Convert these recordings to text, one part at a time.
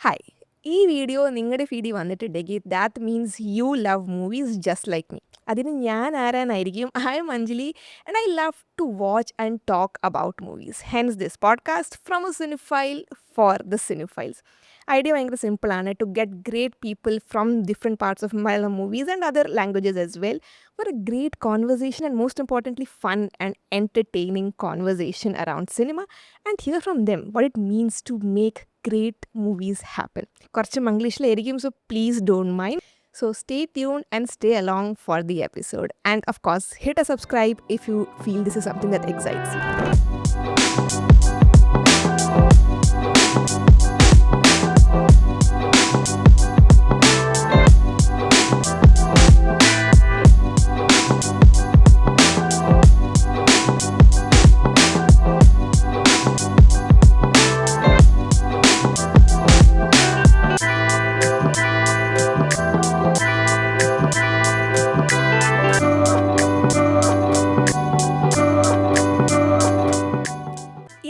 Hi. ഈ video നിങ്ങളുടെ ഫീഡിൽ വന്നിട്ടുണ്ടെങ്കിൽ that means you love movies just like me. അതിന് ഞാൻ ആരാന്നായിരിക്കും. I am Anjali and I love to watch and talk about movies. Hence this podcast from a cinephile for the cinephiles. Idea ഭയങ്കര സിമ്പിളാണ്. To get great people from different parts of Malayalam movies and other languages as well for a great conversation and most importantly fun and entertaining conversation around cinema and hear from them what it means to make great movies happen. കുറച്ച് മംഗ്ലീഷിലായിരിക്കും, so please don't mind. So stay tuned and stay along for the episode. And of course, hit a subscribe if you feel this is something that excites you.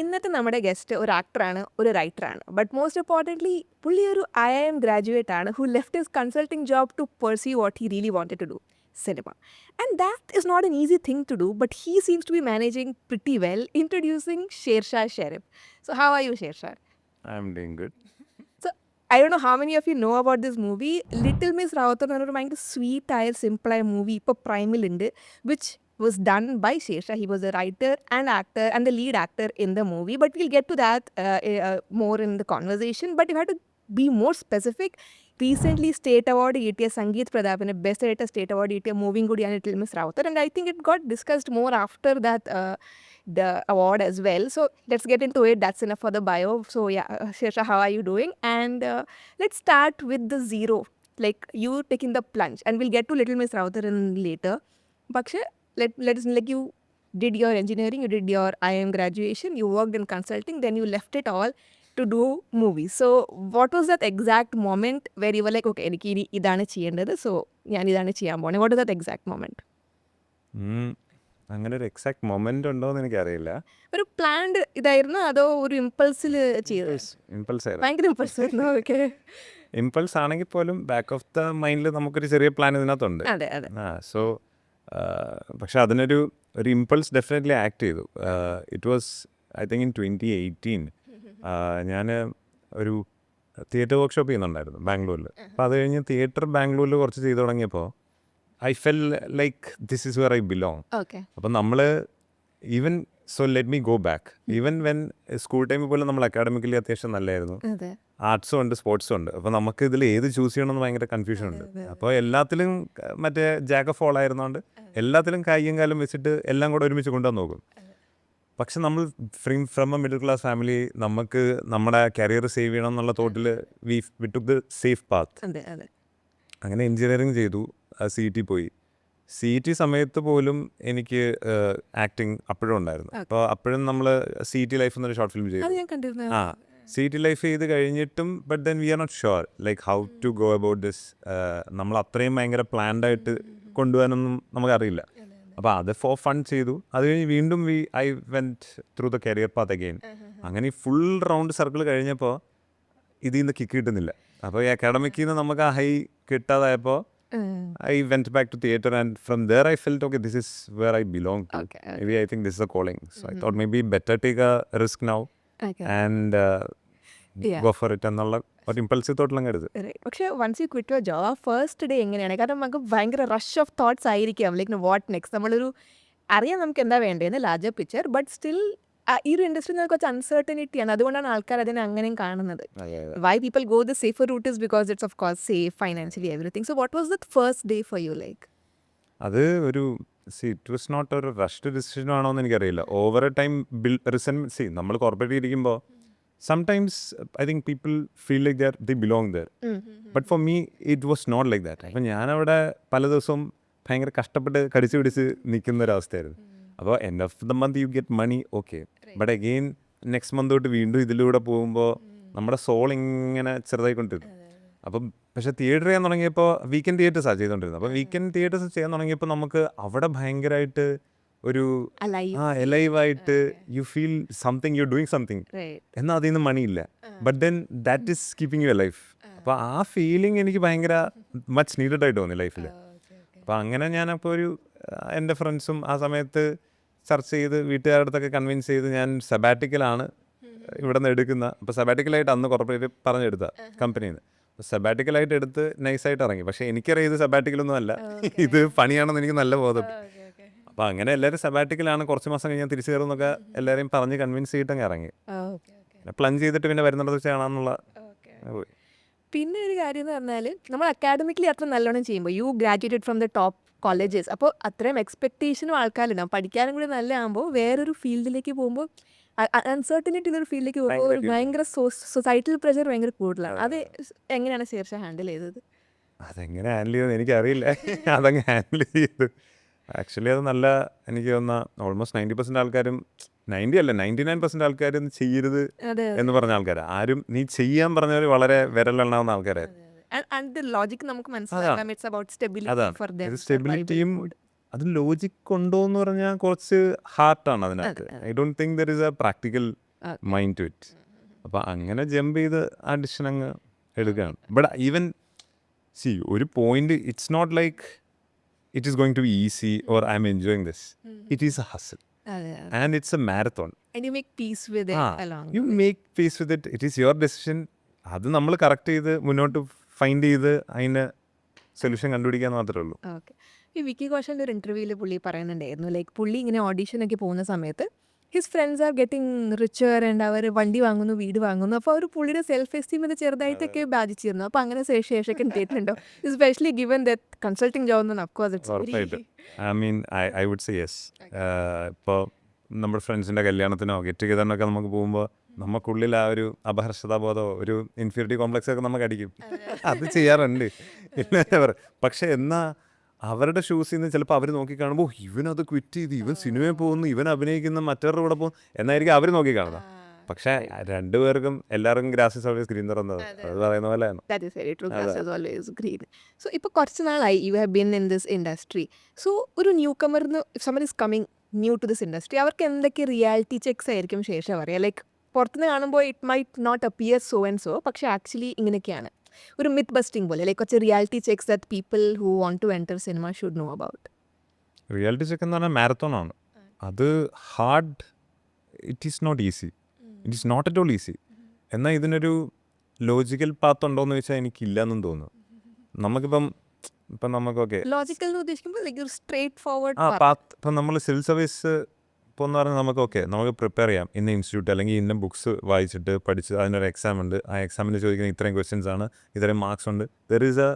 ഇന്നത്തെ നമ്മുടെ guest ഒരു ആക്ടറാണ്, ഒരു റൈറ്ററാണ്. But most importantly പുള്ളി ഒരു IIM graduate ആണ് who left his consulting job to pursue what he really wanted to do, cinema. And that is not an easy thing to do, but he seems to be managing pretty well. Introducing Shershah Sherif. So how are you, Shershah? I'm doing good. So I don't know how many of you know about this movie. Little Miss Rawat എന്ന് പറഞ്ഞൊരു ഭയങ്കര sweet ആയ സിമ്പിളായ movie ഇപ്പോൾ പ്രൈമിലുണ്ട്, which was done by Shershah. He was a writer and actor and the lead actor in the movie. But we'll get to that more in the conversation. But if I had to be more specific, recently State Award കിട്ടിയ സംഗീത് പ്രതാപിന് best ആയിട്ട് state award കിട്ടിയ മൂവിയും കൂടിയാണ് little miss Rawther. And I think it got discussed more after that the award as well. So let's get into it. That's enough for the bio. So yeah, Shershah, how are you doing? And let's start with the zero. Like you taking the plunge. And we'll get to Little Miss Rawat in later. പക്ഷേ let us like you did your engineering, you did your IIM graduation, you worked in consulting, then you left it all to do movies. So what was that exact moment where you were like, okay, എനിക്ക് ഇനി ഇതാണ് ചെയ്യേണ്ടത്, so ഞാൻ ഇതാണ് ചെയ്യാൻ പോണേ? What was that exact moment? അങ്ങനെ ഒരു എക്സാക്ട് മൊമെന്റ് ഉണ്ടോന്ന് എനിക്കറിയില്ല. ഒരു പ്ലാൻഡ് ഇതായിരുന്നു അതോ ഒരു ഇമ്പൾസിൽ ചെയ്തത്? ഇമ്പൾസ് ആയിരുന്നു. ഭയങ്കര ഇമ്പൾസ് ആയിരുന്നു. ഓക്കെ. ഇമ്പൾസ് ആണെങ്കിൽ പോലും ബാക്ക് ഓഫ് ദ മൈൻഡിൽ നമുക്കൊരു ചെറിയ പ്ലാൻ ഇതിനകത്തുണ്ട്. അതെ അതെ. സോ പക്ഷെ അതിനൊരു ഇമ്പൾസ് ഡെഫിനറ്റ്ലി ആക്ട് ചെയ്തു. It was I think in 2018 ഞാൻ ഒരു തിയേറ്റർ വർക്ക്ഷോപ്പ് ചെയ്യുന്നുണ്ടായിരുന്നു ബാംഗ്ലൂരിൽ. അപ്പോൾ അത് കഴിഞ്ഞ് തിയേറ്റർ ബാംഗ്ലൂരിൽ കുറച്ച് ചെയ്തു തുടങ്ങിയപ്പോൾ I felt like this is where I belong. Okay. അപ്പം നമ്മൾ even so let me go back even when school ടൈമിൽ പോലും നമ്മൾ അക്കാഡമിക്കലി അത്യാവശ്യം നല്ലതായിരുന്നു. അതെ. ആർട്സും ഉണ്ട് സ്പോർട്സും ഉണ്ട്. അപ്പോൾ നമുക്ക് ഇതിൽ ഏത് ചൂസ് ചെയ്യണമെന്ന് ഭയങ്കര കൺഫ്യൂഷൻ ഉണ്ട്. അപ്പോൾ എല്ലാത്തിലും മറ്റേ ജാക്ക് ഓഫ് ഓൾ ആയിരുന്നതുകൊണ്ട് എല്ലാത്തിലും കയ്യും കാലും വെച്ചിട്ട് എല്ലാം കൂടെ ഒരുമിച്ച് കൊണ്ടുവന്ന് നോക്കും. പക്ഷെ നമ്മൾ from A middle class family, നമുക്ക് നമ്മുടെ കരിയർ സേവ് ചെയ്യണം എന്നുള്ള തോട്ടിൽ we took the safe path. അതെ അതെ. അങ്ങനെ എൻജിനീയറിങ് ചെയ്തു, CET പോയി. CET സമയത്ത് പോലും എനിക്ക് ആക്ടിങ് അപ്പോഴും ഉണ്ടായിരുന്നു. അപ്പോൾ അപ്പോഴും നമ്മൾ CET ലൈഫ് എന്നൊരു ഷോർട്ട് ഫിലിം ചെയ്തു. അത് ഞാൻ കണ്ടിരുന്നു. CET ലൈഫ് ചെയ്ത് കഴിഞ്ഞിട്ടും but then we are not sure like how to go about this. നമ്മൾ അത്രയും ഭയങ്കര പ്ലാൻഡ് ആയിട്ട് കൊണ്ടുപോകാനൊന്നും നമുക്കറിയില്ല. അപ്പോൾ അത് ഫോർ ഫൺ ചെയ്തു. അത് കഴിഞ്ഞ് വീണ്ടും I went through the career path again. അങ്ങനെ ഫുൾ റൗണ്ട് സർക്കിൾ കഴിഞ്ഞപ്പോൾ ഇതിൽ നിന്ന് കിക്ക് കിട്ടുന്നില്ല. അപ്പോൾ ഈ അക്കാഡമിക്കിൽ നിന്ന് നമുക്ക് ആ high കിട്ടാതായപ്പോൾ I went back to theatre and from there I felt okay, this is where I belong to. Okay. Maybe I think this is a calling. So I thought maybe better take a risk now and go for it എന്നുള്ള ഒരു impulsive തോട്ടിലും കരുത്. പക്ഷേ once you quit your job ആ first day എങ്ങനെയാണ്? കാരണം നമുക്ക് ഭയങ്കര റഷ് ഓഫ് തോട്ട്സ് ആയിരിക്കാം. Like what next? നമ്മളൊരു അറിയാം നമുക്ക് എന്താ വേണ്ടതെന്ന് ലാർജർ പിക്ചർ, ബട്ട് സ്റ്റിൽ ഈ ഒരു ഇൻഡസ്ട്രിയിൽ നിന്ന് കുറച്ച് അൺസർട്ടനിറ്റിയാണ്. അതുകൊണ്ടാണ് ആൾക്കാർ അതിനെ അങ്ങനെയും കാണുന്നത്. Why people go the safer route is because it's of course safe financially everything. So what was the first day for you like? അത് ഒരു ഇറ്റ് വാസ് നോട്ട് ഒരു റഷ്ഡ് ഡിസിഷൻ ആണോ എന്ന് എനിക്കറിയില്ല. ഓവർ എ ടൈം റിസെൻറ്റ് നമ്മൾ corporate ഇരിക്കുമ്പോൾ sometimes I think people feel like they belong there. But for me it was not like that. അപ്പം ഞാനവിടെ പല ദിവസവും ഭയങ്കര കഷ്ടപ്പെട്ട് കടിച്ചു പിടിച്ച് നിൽക്കുന്ന ഒരവസ്ഥയായിരുന്നു. അപ്പോൾ end of the month you get money, okay, but again next month തൊട്ട് വീണ്ടും ഇതിലൂടെ പോകുമ്പോൾ നമ്മുടെ സോൾ ഇങ്ങനെ ചെറുതായിക്കൊണ്ടിരുന്നു. അപ്പം പക്ഷേ തിയേറ്റർ ചെയ്യാൻ തുടങ്ങിയപ്പോൾ വീക്കെൻഡ് തിയേറ്റേഴ്സാണ് ചെയ്തുകൊണ്ടിരുന്നത്. അപ്പോൾ വീക്കെൻഡ് തിയേറ്റേഴ്സ് ചെയ്യാൻ തുടങ്ങിയപ്പോൾ നമുക്ക് അവിടെ ഭയങ്കരമായിട്ട് ഒരു Alive. എലൈവായിട്ട് you feel something you doing something Right. എന്നാൽ അതിൽ നിന്ന് മണിയില്ല but then that is keeping your life. അപ്പോൾ ആ ഫീലിംഗ് എനിക്ക് ഭയങ്കര മച്ച് നീഡഡ് ആയിട്ട് തോന്നി ലൈഫിൽ. അപ്പോൾ അങ്ങനെ ഞാനപ്പോൾ ഒരു എൻ്റെ ഫ്രണ്ട്സും ആ സമയത്ത് ചർച്ച ചെയ്ത് വീട്ടുകാരുടെ അടുത്തൊക്കെ കൺവിൻസ് ചെയ്ത് ഞാൻ സബാറ്റിക്കലാണ് ഇവിടെ നിന്ന് എടുക്കുന്ന. അപ്പോൾ സബാറ്റിക്കലായിട്ട് അന്ന് കോർപ്പറേറ്റ് പറഞ്ഞെടുത്ത കമ്പനിയിൽ നിന്ന്. അപ്പോൾ സബാറ്റിക്കലായിട്ട് എടുത്ത് നൈസായിട്ട് ഇറങ്ങി. പക്ഷേ എനിക്കറിയാം ഇത് സബാറ്റിക്കലൊന്നും അല്ല, ഇത് പണിയാണെന്ന് എനിക്ക് നല്ല ബോധം. അപ്പോൾ അങ്ങനെ എല്ലാവരും സബാറ്റിക്കലാണ്, കുറച്ച് മാസം കഴിഞ്ഞാൽ തിരിച്ചു കയറുമെന്നൊക്കെ എല്ലാവരെയും പറഞ്ഞ് കൺവിൻസ് ചെയ്തിട്ടങ്ങ് ഇറങ്ങി. പിന്നെ പ്ലൻ ചെയ്തിട്ട് പിന്നെ വരുന്നിടത്ത് വെച്ച് കാണാമെന്നുള്ള പോയി. പിന്നെ ഒരു കാര്യം എന്ന് പറഞ്ഞാൽ നമ്മൾ അക്കാഡമിക്കലി അത്ര നല്ലോണം ചെയ്യുമ്പോൾ you graduated from the top colleges, അപ്പോൾ അത്രയും എക്സ്പെക്റ്റേഷനും ആൾക്കാരുണ്ടാവും. പഠിക്കാനും കൂടി നല്ലതാകുമ്പോൾ വേറൊരു ഫീൽഡിലേക്ക് പോകുമ്പോൾ അൺസർട്ടനിറ്റി ഉള്ളൊരു ഫീൽഡിലേക്ക് പോകുമ്പോൾ ഒരു ഭയങ്കര സൊസൈറ്റൽ പ്രഷർ ഭയങ്കര കൂടുതലാണ്. അത് എങ്ങനെയാണ് ശീർഷ ഹാൻഡിൽ ചെയ്തത്? അതെങ്ങനെ ഹാൻഡിൽ ചെയ്തെന്ന് എനിക്കറിയില്ല. അതങ്ങ് ഹാൻഡിൽ ചെയ്തു. ആക്ച്വലി അത് നല്ല, എനിക്ക് തോന്നുന്ന ഓൾമോസ്റ്റ് 90% ആൾക്കാരും, 90 അല്ല 99% ആൾക്കാരും ചെയ്യരുത് എന്ന് പറഞ്ഞ ആൾക്കാരാണ്. ആരും നീ ചെയ്യാൻ പറഞ്ഞവർ വളരെ വിരലെണ്ണാവുന്ന ആൾക്കാരായിരുന്നു. ലോജിക് നമുക്ക് മനസ്സിലാക്കാം. It's about stability for them. ഇത് സ്റ്റെബിലിറ്റിയും അത് ലോജിക് ഉണ്ടോ എന്ന് പറഞ്ഞാൽ കുറച്ച് ഹാർട്ടാണ് അതിനകത്ത്. I don't think there is a practical mind to it. അപ്പോൾ അങ്ങനെ ജമ്പ് ചെയ്ത് ആ ഡിസിഷൻ അങ്ങ് എടുക്കുകയാണ്. ബട്ട് ഈവൻ സി ഒരു point, it's not like it is going to be easy or I'm enjoying this. It is a hustle and it's a marathon. And you make peace with it along. You make peace with it. It is your decision. അത് നമ്മൾ correct ചെയ്ത് മുന്നോട്ട് find ചെയ്ത് അതിന് solution കണ്ടുപിടിക്കാൻ മാത്രമേ ഉള്ളൂ. Okay. ഈ വിക്കി കൗശലിൻ്റെ ഒരു ഇൻ്റർവ്യൂവിൽ പുള്ളി പറയുന്നുണ്ടായിരുന്നു, ലൈക്ക് പുള്ളി ഇങ്ങനെ ഓഡീഷനൊക്കെ പോകുന്ന സമയത്ത് his friends are getting richer and അവർ വണ്ടി വാങ്ങുന്നു, വീട് വാങ്ങുന്നു. അപ്പോൾ അവർ പുള്ളിയുടെ സെൽഫ് എസ്റ്റീം ഇത് ചെറുതായിട്ടൊക്കെ ബാധിച്ചിരുന്നു. അപ്പോൾ അങ്ങനെ ശേഷമൊക്കെ കേട്ടിട്ടുണ്ടോ? Especially given that consulting job എന്ന് of course it's I mean I would say yes. ഇപ്പോൾ നമ്മുടെ ഫ്രണ്ട്സിൻ്റെ കല്യാണത്തിനോ ഗെറ്റ് ടുഗദറിനൊക്കെ നമുക്ക് പോകുമ്പോൾ നമുക്കുള്ളിൽ ആ ഒരു അപഹർഷതാബോധമോ ഒരു ഇൻഫീരിയറിറ്റി കോംപ്ലക്സ് ഒക്കെ നമുക്ക് അടിക്കും. അത് ചെയ്യാറുണ്ട്. പക്ഷെ എന്നാൽ അവരുടെ ഷൂസിൽ നിന്ന് ചിലപ്പോൾ അവർ നോക്കിക്കാണുമ്പോൾ ഇവനത് ക്വിറ്റ് ചെയ്ത് ഇവൻ സിനിമയിൽ പോകുന്നു, ഇവൻ അഭിനയിക്കുന്ന മറ്റവരുടെ കൂടെ പോകുന്നു എന്നായിരിക്കും അവർ നോക്കിക്കാണുന്നത്. പക്ഷേ രണ്ടുപേർക്കും എല്ലാവർക്കും ഗ്രാസ് ഇസ് ഓൾവേസ് ഗ്രീൻ തുറന്നത് അത് പറയുന്ന പോലെയാണ്. സോ ഇപ്പോൾ കുറച്ച് നാളായി you have been in this industry. So ഒരു ന്യൂ കമറിന് someone is coming new to this industry, അവർക്ക് എന്തൊക്കെ റിയാലിറ്റി ചെക്സ് ആയിരിക്കും ശേഷം അറിയാം? ലൈക്ക് പുറത്തുനിന്ന് കാണുമ്പോൾ it might not appear so and so, പക്ഷേ ആക്ച്വലി ഇങ്ങനെയൊക്കെയാണ് ഒരു മിത്ത് ബസ്റ്റിംഗ് പോലെ, ലൈക്ക് കുറച്ച് reality checks that people who want to enter cinema should know about. Reality check എന്ന് പറഞ്ഞാൽ മാരത്തോൺ ആണ്. അത് hard, it is not easy, it is not at all easy. എന്നാൽ ഇതിനൊരു ലോജിക്കൽ പാത്ത് ഉണ്ടോ എന്ന് ചോദിച്ചാൽ എനിക്കില്ലെന്നും തോന്നുന്നു. നമുക്കിപ്പം നമുക്കൊക്കെ ലോജിക്കൽ എന്ന് ഉദ്ദേശിക്കുമ്പോൾ ലൈക്ക് സ്ട്രേറ്റ് ഫോർവേഡ് പാത്ത്. ഇപ്പം നമ്മൾ സിവിൽ സർവീസ് ഇപ്പോൾ എന്ന് പറഞ്ഞാൽ നമുക്ക് പ്രിപ്പയർ ചെയ്യാം. ഇന്ന ഇൻസ്റ്റിറ്റ്യൂട്ട് അല്ലെങ്കിൽ ഇന്ന ബുക്സ് വായിച്ചിട്ട് പഠിച്ച് അതിനൊരു എക്സാം ഉണ്ട്, ആ എക്സാമിൽ ചോദിക്കുന്ന ഇത്രയും ക്വസ്റ്റ്യൻസ് ആണ്, ഇത്രയും മാർക്സ് ഉണ്ട്. There is A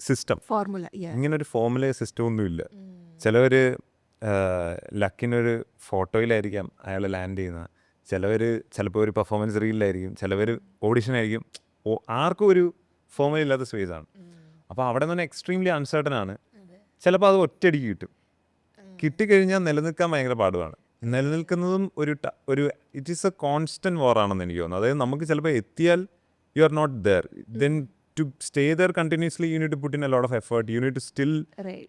system, formula. ഇങ്ങനൊരു ഫോർമുല സിസ്റ്റം ഒന്നുമില്ല. ചിലവർ ലക്കിനൊരു ഫോട്ടോയിലായിരിക്കാം അയാൾ ലാൻഡ് ചെയ്യുന്നത്, ചിലപ്പോൾ ഒരു പെർഫോമൻസ് റീലിലായിരിക്കും, ചിലവർ ഓഡിഷനായിരിക്കും. ആർക്കും ഒരു ഫോർമുല ഇല്ലാത്ത സ്പേസ് ആണ്. അപ്പോൾ അവിടെ നിന്ന് എക്സ്ട്രീംലി അൺസർട്ടൻ ആണ്. ചിലപ്പോൾ അത് ഒറ്റയടിക്ക് കിട്ടിക്കഴിഞ്ഞാൽ നിലനിൽക്കാൻ ഭയങ്കര പാടുമാണ്. നിലനിൽക്കുന്നതും ഒരു ഇറ്റ് ഈസ് എ കോൺസ്റ്റൻറ്റ് വാറാണെന്ന് എനിക്ക് തോന്നുന്നു. അതായത് നമുക്ക് ചിലപ്പോൾ എത്തിയാൽ you are not there, then to stay there continuously you need to put in a lot of effort, you need to still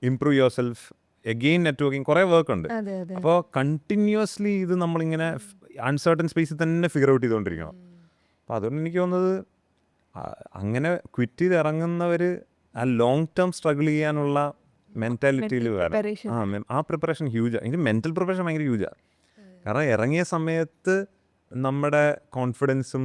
improve yourself, again networking, കുറേ work ഉണ്ട്. അപ്പോൾ കണ്ടിന്യൂസ്ലി ഇത് നമ്മളിങ്ങനെ അൺസർട്ടൻ സ്പേസിൽ തന്നെ ഫിഗർ ഔട്ട് ചെയ്തുകൊണ്ടിരിക്കണം. അപ്പോൾ അതുകൊണ്ട് എനിക്ക് തോന്നുന്നത് അങ്ങനെ ക്വിറ്റ് ചെയ്ത് ഇറങ്ങുന്നവർ ആ ലോങ് ടേം സ്ട്രഗിൾ ചെയ്യാനുള്ള മെൻറ്റാലിറ്റിയിൽ വേണം. ആ പ്രിപ്പറേഷൻ ഹ്യൂജാണ്. ഇതിന് മെൻറ്റൽ പ്രിപ്പറേഷൻ ഭയങ്കര ഹ്യൂജാണ്. കാരണം ഇറങ്ങിയ സമയത്ത് നമ്മുടെ കോൺഫിഡൻസും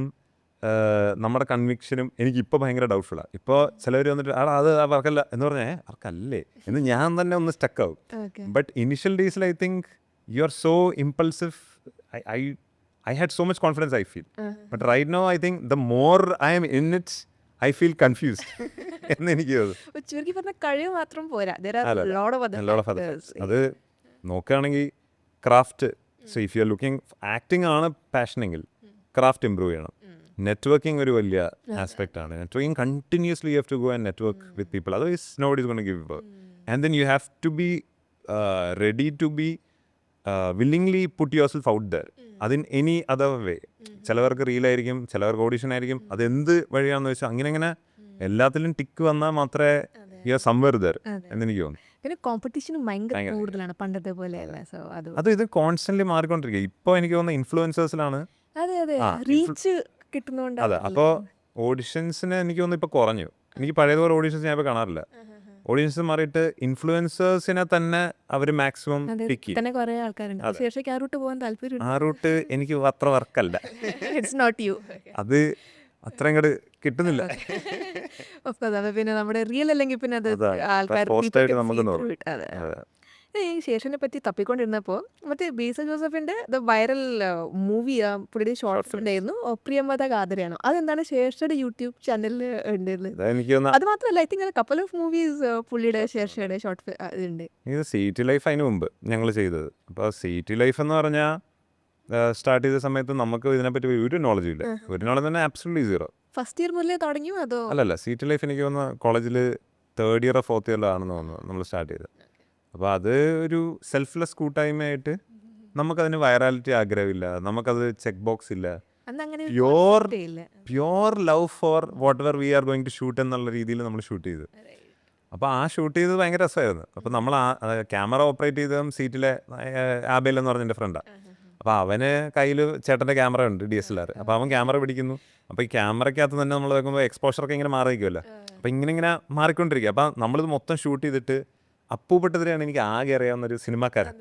നമ്മുടെ കൺവിക്ഷനും എനിക്കിപ്പോൾ ഭയങ്കര ഡൗട്ട്ഫുള്ളാണ്. ഇപ്പോൾ ചിലവർ വന്നിട്ട് അത് അവർക്കല്ല എന്ന് പറഞ്ഞാൽ അവർക്കല്ലേ എന്ന് ഞാൻ തന്നെ ഒന്ന് സ്റ്റക്കാവും. ബട്ട് ഇനിഷ്യൽ ഡേയ്സിൽ I think you are so impulsive. I had so much confidence, I feel. But right now, I think the more I am in it, I feel confused. എന്ന് എനിക്ക് തോന്നുന്നു. ചുരുക്കി പറഞ്ഞ കഴിവ് മാത്രം പോരാ, അത് നോക്കുകയാണെങ്കിൽ craft. So if you are looking, acting ആണ് പാഷനെങ്കിൽ ക്രാഫ്റ്റ് ഇമ്പ്രൂവ് ചെയ്യണം. നെറ്റ്വർക്കിംഗ് ഒരു വലിയ ആസ്പെക്റ്റ് ആണ്. Networking continuously you have to go and network with people, otherwise nobody is gonna give you work. And then you have to be ready to be willingly put yourself out there അതിൻ any other way. ചിലവർക്ക് റീലായിരിക്കും, ചിലവർക്ക് audition ആയിരിക്കും. അതെന്ത് വഴിയാണെന്ന് വെച്ചാൽ അങ്ങനെ എല്ലാത്തിലും tick വന്നാൽ മാത്രമേ യു ആർ സംവെയർ ദർ എന്നെനിക്ക് തോന്നുന്നു. പിന്നെ കോമ്പറ്റീഷനും ഭയങ്കര ഭയങ്കര. കൂടുതലാണ് പണ്ടത്തെ പോലെയല്ല. സോ ഇത് കോൺസ്റ്റന്റ്ലി മാറിക്കൊണ്ടിരിക്കുക. ഇപ്പോൾ എനിക്ക് തോന്നുന്ന ഇൻഫ്ലുവൻസേഴ്സിലാണ്. അതെ അതെ ആ റീച്ച് അതെ. കിട്ടുന്നോണ്ടാണ്. അപ്പോൾ ഓഡിഷൻസിന് എനിക്ക് തോന്നുന്നു ഇപ്പോൾ കുറഞ്ഞു. എനിക്ക് പഴയതുപോലെ ഓഡിഷൻസ് ഞാൻ ഇപ്പോൾ കാണാറില്ല. ഓഡിയൻസ് മാറിയിട്ട് ഇൻഫ്ലുവൻസേഴ്സിനെ തന്നെ അവർ മാക്സിമം അതെ പിക്ക് ചെയ്യും. തന്നെ കുറെ ആൾക്കാരുണ്ട്. അതെ. ശേഷയ്ക്ക് ആ റൂട്ട് പോകാൻ താല്പര്യം. ആ റൂട്ട് എനിക്ക് അത്ര വർക്കല്ല. It's not you. അത് അത്ര അങ്ങോട്ട് കിട്ടുന്നില്ല. ഓഫ് കോഴ്സ് അത് പിന്നെ നമ്മുടെ റിയൽ അല്ലെങ്കിൽ പിന്നെ അത് അതാണ്. ആൾക്കാർ Forced ആയിട്ട് നമുക്ക് തോന്നും. അതെ. അതെ. ഈ ശേഷനെ പറ്റി തപ്പിക്കൊണ്ടിരുന്നപ്പോൾ മറ്റേ ബേസ ജോസഫിന്റെ ദ വൈറൽ മൂവി പുള്ളിയുടെ ഷോർട്ട് ഫിലിം ആയിരുന്നു പ്രിയമത ഗാഥരയാണോ, അതെന്താണ് ശേഷയുടെ യൂട്യൂബ് ചാനലിൽ ഉണ്ടായിരുന്നത്. അതാ എനിക്ക് തോന്നുന്ന അത് മാത്രമല്ല I think couple of movies പുള്ളിയുടെ ശേഷയുടെ ഷോർട്ട് ഇതുണ്ട്. ഇത് സിറ്റി ലൈഫ് അതിന് മുമ്പ് ഞങ്ങൾ ചെയ്തത്. അപ്പോൾ സിറ്റി ലൈഫ് എന്ന് പറഞ്ഞാൽ സ്റ്റാർട്ട് ചെയ്ത സമയത്ത് നമുക്ക് ഇതിനെപ്പറ്റി ഒരു നോളജും ഇല്ല. ഒരു നോളജ് തന്നെ ആബ്സൊല്യൂട്ട്ലി സീറോ. ഫസ്റ്റ് ഇയർ മുതലേ തുടങ്ങിയോ അതോ? അല്ലല്ല, സിറ്റി ലൈഫ് എനിക്ക് തോന്നുന്നു കോളേജിൽ 3rd ഇയർ 4th ഇയറിലാണെന്ന് തോന്നുന്നു നമ്മൾ സ്റ്റാർട്ട് ചെയ്തത്. അപ്പോൾ അത് ഒരു സെൽഫ്ലെസ് കൂട്ടായ്മയായിട്ട് നമുക്കതിന് വൈറാലിറ്റി ആഗ്രഹമില്ല, നമുക്കത് ചെക്ക് ബോക്സ് ഇല്ല. അന്ന് അങ്ങനെ ഒരു പ്യോർ concept ഇല്ല. Pure love for whatever we are going to shoot എന്നുള്ള രീതിയിൽ നമ്മൾ ഷൂട്ട് ചെയ്തു. അപ്പോൾ ആ ഷൂട്ട് ചെയ്തത് ഭയങ്കര രസമായിരുന്നു. അപ്പോൾ നമ്മൾ ക്യാമറ ഓപ്പറേറ്റ് ചെയ്തതും സീറ്റിലെ ആബേൽ എന്ന് പറഞ്ഞ എൻ്റെ ഫ്രണ്ടാണ്. അപ്പോൾ അവന് കയ്യിൽ ചേട്ടൻ്റെ ക്യാമറ ഉണ്ട് DSLR. അപ്പോൾ അവൻ ക്യാമറ പിടിക്കുന്നു. അപ്പോൾ ഈ ക്യാമറയ്ക്കകത്ത് തന്നെ നമ്മൾ നോക്കുമ്പോൾ എക്സ്പോഷറൊക്കെ ഇങ്ങനെ മാറിയിരിക്കുമല്ലോ. അപ്പോൾ ഇങ്ങനെ മാറിക്കൊണ്ടിരിക്കുക. അപ്പോൾ നമ്മളിത് മൊത്തം ഷൂട്ട് ചെയ്തിട്ട് അപ്പു പെട്ടതിരെയാണ് എനിക്ക് ആകെ അറിയാവുന്നൊരു സിനിമാക്കാരൻ.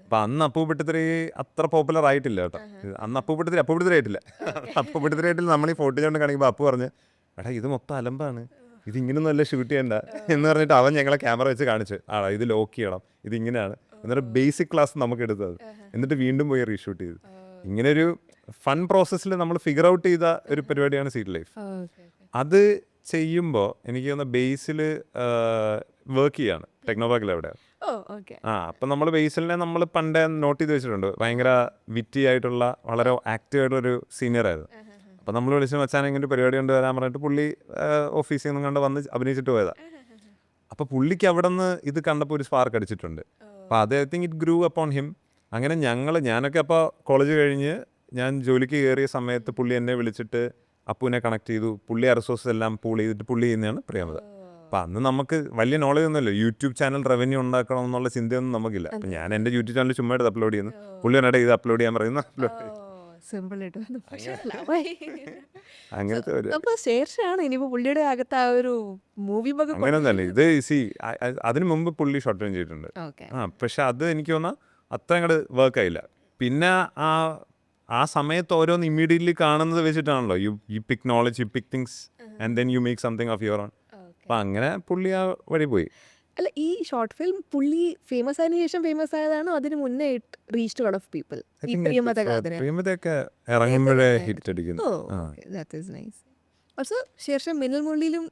അപ്പം അന്ന് അപ്പു പെട്ടതിരി അത്ര പോപ്പുലർ ആയിട്ടില്ല കേട്ടോ. അന്ന് അപ്പു പെട്ടതിരി ആയിട്ടില്ല. അപ്പു പെട്ടതിരി ആയിട്ടില്ല. നമ്മൾ ഈ ഫോട്ടോ കൊണ്ട് കാണിക്കുമ്പോൾ അപ്പു പറഞ്ഞ് എടാ ഇത് മൊത്തം അലമ്പാണ്, ഇതിങ്ങനൊന്നും അല്ല ഷൂട്ട് ചെയ്യണ്ട എന്ന് പറഞ്ഞിട്ട് അവൻ ഞങ്ങളെ ക്യാമറ വെച്ച് കാണിച്ചു. ഇത് ലോക്ക് ചെയ്യണം, ഇതിങ്ങനെയാണ് എന്നിട്ട് ബേസിക് ക്ലാസ് നമുക്ക് എടുത്തത്. എന്നിട്ട് വീണ്ടും പോയി റീഷൂട്ട് ചെയ്തു. ഇങ്ങനെ ഒരു ഫൺ പ്രോസസ്സിൽ നമ്മൾ ഫിഗർ ഔട്ട് ചെയ്ത ഒരു പരിപാടിയാണ് സിറ്റി ലൈഫ്. അത് ചെയ്യുമ്പോൾ എനിക്ക് തോന്നുന്ന ബേസിൽ വർക്ക് ചെയ്യാണ് ടെക്നോപാർക്കിൽ എവിടെ. അപ്പം നമ്മൾ ബേസിലിനെ നമ്മൾ പണ്ടേ നോട്ട് ചെയ്ത് വെച്ചിട്ടുണ്ട്. ഭയങ്കര വിറ്റി ആയിട്ടുള്ള വളരെ ആക്റ്റീവ് ആയിട്ടുള്ളൊരു സീനിയർ ആയിരുന്നു. അപ്പം നമ്മൾ വിളിച്ച് വെച്ചാൽ ഇങ്ങനെ പരിപാടി കൊണ്ട് വരാൻ പറഞ്ഞിട്ട് പുള്ളി ഓഫീസിൽ നിന്നും കണ്ട് വന്ന് അഭിനയിച്ചിട്ട് പോയതാണ്. അപ്പോൾ പുള്ളിക്ക് അവിടെ നിന്ന് ഇത് കണ്ടപ്പോൾ ഒരു സ്പാർക്ക് അടിച്ചിട്ടുണ്ട്. അപ്പോൾ അത് I think it grew upon him. അങ്ങനെ ഞാനൊക്കെ അപ്പോൾ കോളേജ് കഴിഞ്ഞ് ഞാൻ ജോലിക്ക് കയറിയ സമയത്ത് പുള്ളി എന്നെ വിളിച്ചിട്ട് അപ്പുവിനെ കണക്ട് ചെയ്തു. പുള്ളി ആ റിസോഴ്സ് എല്ലാം പൂൾ ചെയ്തിട്ട് പുള്ളി ചെയ്യുന്നതാണ് പ്രിയമത. അപ്പം അന്ന് നമുക്ക് വലിയ നോളജ് ഒന്നുമില്ല. യൂട്യൂബ് ചാനൽ റവന്യൂ ഉണ്ടാക്കണം എന്നുള്ള ചിന്തയൊന്നും നമുക്കില്ല. അപ്പം ഞാൻ എൻ്റെ യൂട്യൂബ് ചാനൽ ചുമ്മാ എടുത്ത് അപ്ലോഡ് ചെയ്യുന്നു. പുള്ളി എന്നിട്ട് ഇത് അപ്ലോഡ് ചെയ്യാൻ പറയുന്നു. അങ്ങനത്തെ ഒരു ശേഷമാണ് ഇനിയിപ്പോ പുള്ളിയുടെ അകത്ത് ആ ഒരു മൂവി അങ്ങനെയൊന്നല്ല. ഇത് അതിന് മുമ്പ് പുള്ളി ഷോർട്ട് ഫിലിം ചെയ്തിട്ടുണ്ട്. പക്ഷെ അത് എനിക്ക് തോന്നാൽ അത്ര അങ്ങോട്ട് വർക്ക് ആയില്ല. പിന്നെ ആ സമയത്ത് ഓരോന്ന് ഇമ്മീഡിയറ്റ്ലി കാണുന്നത് വെച്ചിട്ടാണല്ലോ you pick knowledge, you pick things and then you make something of your own. അപ്പം അങ്ങനെ പുള്ളി ആ വഴി പോയി. അല്ല ഈ ഷോർട്ട് ഫിലിം പുള്ളി ഫേമസ് ആയതിനു ശേഷം ഫേമസ് ആയതാണോ അതിന് മുന്നേ റീച്ച്ഡ് ലോട്ട് ഓഫ് പീപ്പിൾ? ഈ പ്രിയമതയൊക്കെ ഇറങ്ങുമ്പോഴേ ഹിറ്റ് അടിക്കുന്നു. ഓൾസോ ശേഷം മിന്നൽ മുരളിയിലും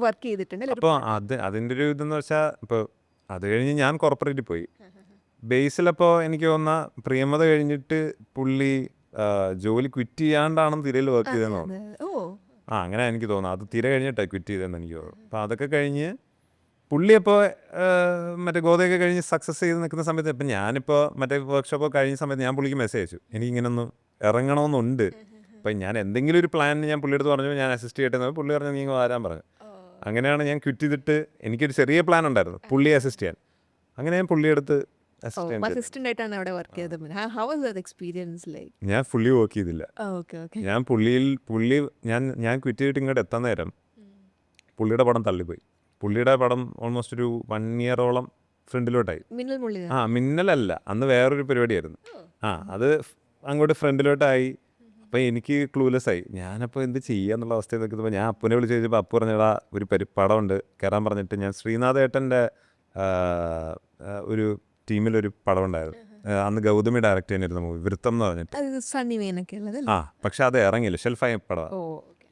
വർക്ക് ചെയ്തിട്ടുണ്ട്. അപ്പോൾ അതിൻ്റെ ഒരു ഇതെന്ന് വെച്ചാൽ ഇപ്പോൾ അത് കഴിഞ്ഞ് ഞാൻ കോർപ്പറേറ്റിൽ പോയി. ബേസിലപ്പോൾ എനിക്ക് തോന്നുന്ന പ്രിയമത കഴിഞ്ഞിട്ട് പുള്ളി ജോലി ക്വിറ്റ് ചെയ്യാണ്ടാണെന്ന് തിരയിൽ വർക്ക് ചെയ്തെന്ന് തോന്നുന്നു. അങ്ങനെ എനിക്ക് തോന്നുന്നു. അത് തിര കഴിഞ്ഞിട്ടാണ് ക്വിറ്റ് ചെയ്തതെന്ന് എനിക്ക് തോന്നുന്നു. അപ്പോൾ അതൊക്കെ കഴിഞ്ഞ് പുള്ളി അപ്പോൾ മറ്റേ ഗോതയൊക്കെ കഴിഞ്ഞ് സക്സസ് ചെയ്ത് നിൽക്കുന്ന സമയത്ത് ഇപ്പം ഞാനിപ്പോൾ മറ്റേ വർക്ക്ഷോപ്പൊക്കെ കഴിഞ്ഞ സമയത്ത് ഞാൻ പുള്ളിക്ക് മെസ്സേജ് അയച്ചു, എനിക്കിങ്ങനെ ഒന്ന് ഇറങ്ങണമെന്നുണ്ട്. അപ്പം ഞാൻ എന്തെങ്കിലും ഒരു പ്ലാൻ ഞാൻ പുള്ളിയെടുത്ത് പറഞ്ഞു ഞാൻ അസിസ്റ്റ് ചെയ്യട്ടെ. പുള്ളി പറഞ്ഞു നീ വരാൻ പറഞ്ഞു. അങ്ങനെയാണ് ഞാൻ ക്വിറ്റ് ചെയ്തിട്ട് എനിക്കൊരു ചെറിയ പ്ലാൻ ഉണ്ടായിരുന്നു പുള്ളിയെ അസിസ്റ്റ് ചെയ്യാൻ. അങ്ങനെ ഞാൻ പുള്ളിയെടുത്ത് ഞാൻ ഫുള്ളി വർക്ക് ചെയ്തില്ല. ഞാൻ ക്വിറ്റ് ചെയ്തിട്ട് ഇങ്ങോട്ട് എത്താൻ നേരം പുള്ളിയുടെ പടം തള്ളിപ്പോയി. പുള്ളിയുടെ പടം ഓൾമോസ്റ്റ് ഒരു 1 ഇയറോളം ഫ്രണ്ടിലോട്ടായി. മിന്നലല്ല, അന്ന് വേറൊരു പരിപാടിയായിരുന്നു. അത് അങ്ങോട്ട് ഫ്രണ്ടിലോട്ടായി. അപ്പോൾ എനിക്ക് ക്ലൂലെസ് ആയി. ഞാനപ്പോൾ എന്ത് ചെയ്യുക എന്നുള്ള അവസ്ഥയിൽ നിൽക്കുമ്പോൾ ഞാൻ അപ്പുനെ വിളിച്ച് ചോദിച്ചപ്പോൾ അപ്പു പറഞ്ഞടാ ഒരു പടമുണ്ട് കയറാൻ പറഞ്ഞിട്ട് ഞാൻ ശ്രീനാഥ് ഏട്ടൻ്റെ ഒരു ടീമിലൊരു പടം ഉണ്ടായിരുന്നു. അന്ന് ഗൗതമി ഡയറക്റ്റ് ചെയ്യുന്നിരുന്ന മൂവി വൃത്തം എന്ന് പറഞ്ഞിട്ട്. പക്ഷെ അത് ഇറങ്ങിയില്ല, ഷെൽഫായ പടമാണ്.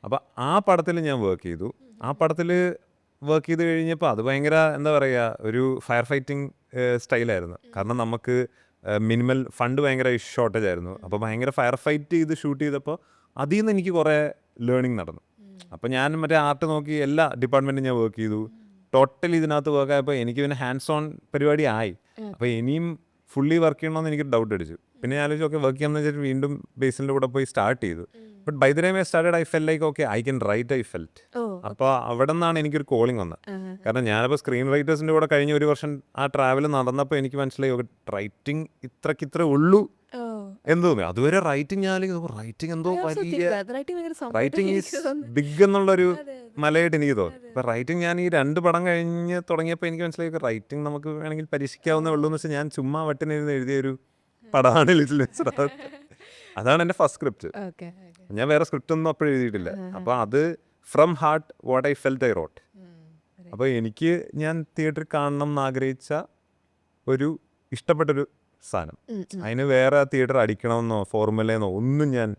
അപ്പോൾ ആ പടത്തിൽ ഞാൻ വർക്ക് ചെയ്തു. ആ പടത്തിൽ വർക്ക് ചെയ്ത് കഴിഞ്ഞപ്പോൾ അത് ഭയങ്കര എന്താ പറയുക ഒരു ഫയർ ഫൈറ്റിംഗ് സ്റ്റൈലായിരുന്നു. കാരണം നമുക്ക് മിനിമൽ ഫണ്ട് ഭയങ്കര ഷോർട്ടേജ് ആയിരുന്നു. അപ്പോൾ ഭയങ്കര ഫയർ ഫൈറ്റ് ചെയ്ത് ഷൂട്ട് ചെയ്തപ്പോൾ അതിൽ നിന്ന് എനിക്ക് കുറേ ലേണിംഗ് നടന്നു. അപ്പോൾ ഞാൻ മറ്റേ ആർട്ട് നോക്കി എല്ലാ ഡിപ്പാർട്ട്മെൻറ്റും ഞാൻ വർക്ക് ചെയ്തു. ടോട്ടലി ഇതിനകത്ത് വർക്ക് ആയപ്പോൾ എനിക്ക് പിന്നെ ഹാൻഡ്സ് ഓൺ പരിപാടി ആയി. അപ്പോൾ ഇനിയും ഫുള്ളി വർക്ക് ചെയ്യണമെന്ന് എനിക്ക് ഡൗട്ട് അടിച്ചു. പിന്നെ ഞാൻ ആലോചിച്ചു ഓക്കെ വർക്ക് ചെയ്യാമെന്ന് വെച്ചിട്ട് വീണ്ടും ബേസിൻ്റെ കൂടെ പോയി സ്റ്റാർട്ട് ചെയ്തു. But by the time I started I felt like okay I can write. I felt അപ്പോൾ അവിടെ നിന്നാണ് എനിക്കൊരു കോളിംഗ് വന്നത്. കാരണം ഞാനിപ്പോൾ സ്ക്രീൻ റൈറ്റേഴ്സിൻ്റെ കൂടെ കഴിഞ്ഞ ഒരു വർഷം ആ ട്രാവൽ നടന്നപ്പോൾ എനിക്ക് മനസ്സിലായി റൈറ്റിംഗ് ഇത്രക്കിത്രേ ഉള്ളൂ എന്ന് തോന്നി. അതുവരെ റൈറ്റിംഗ് ഞാൻ റൈറ്റിംഗ് എന്തോ വലിയ റൈറ്റിംഗ് ഈസ് ബിഗ് എന്നുള്ളൊരു മലയായിട്ട് എനിക്ക് തോന്നി. അപ്പോൾ റൈറ്റിംഗ് ഞാൻ ഈ 2 പടം കഴിഞ്ഞ് തുടങ്ങിയപ്പോൾ എനിക്ക് മനസ്സിലായി റൈറ്റിംഗ് നമുക്ക് വേണമെങ്കിൽ പരീക്ഷിക്കാവുന്നേ ഉള്ളൂ എന്ന് വെച്ചാൽ ഞാൻ ചുമ്മാ വട്ടിനിരുന്ന് എഴുതിയൊരു പടമാണ് ലിറ്റിൽ മിസ് റൗത്തർ. അതാണ് എൻ്റെ ഫസ്റ്റ് സ്ക്രിപ്റ്റ്. ഞാൻ വേറെ സ്ക്രിപ്റ്റ് ഒന്നും അപ്പോഴും എഴുതിയിട്ടില്ല. അപ്പോൾ അത് from heart what I felt I rote. അപ്പോൾ എനിക്ക് ഞാൻ തിയേറ്ററിൽ കാണണം എന്നാഗ്രഹിച്ച ഒരു ഇഷ്ടപ്പെട്ടൊരു സാധനം. അതിന് വേറെ തിയേറ്റർ അടിക്കണമെന്നോ ഫോർമുലയെന്നോ ഒന്നും ഞാൻ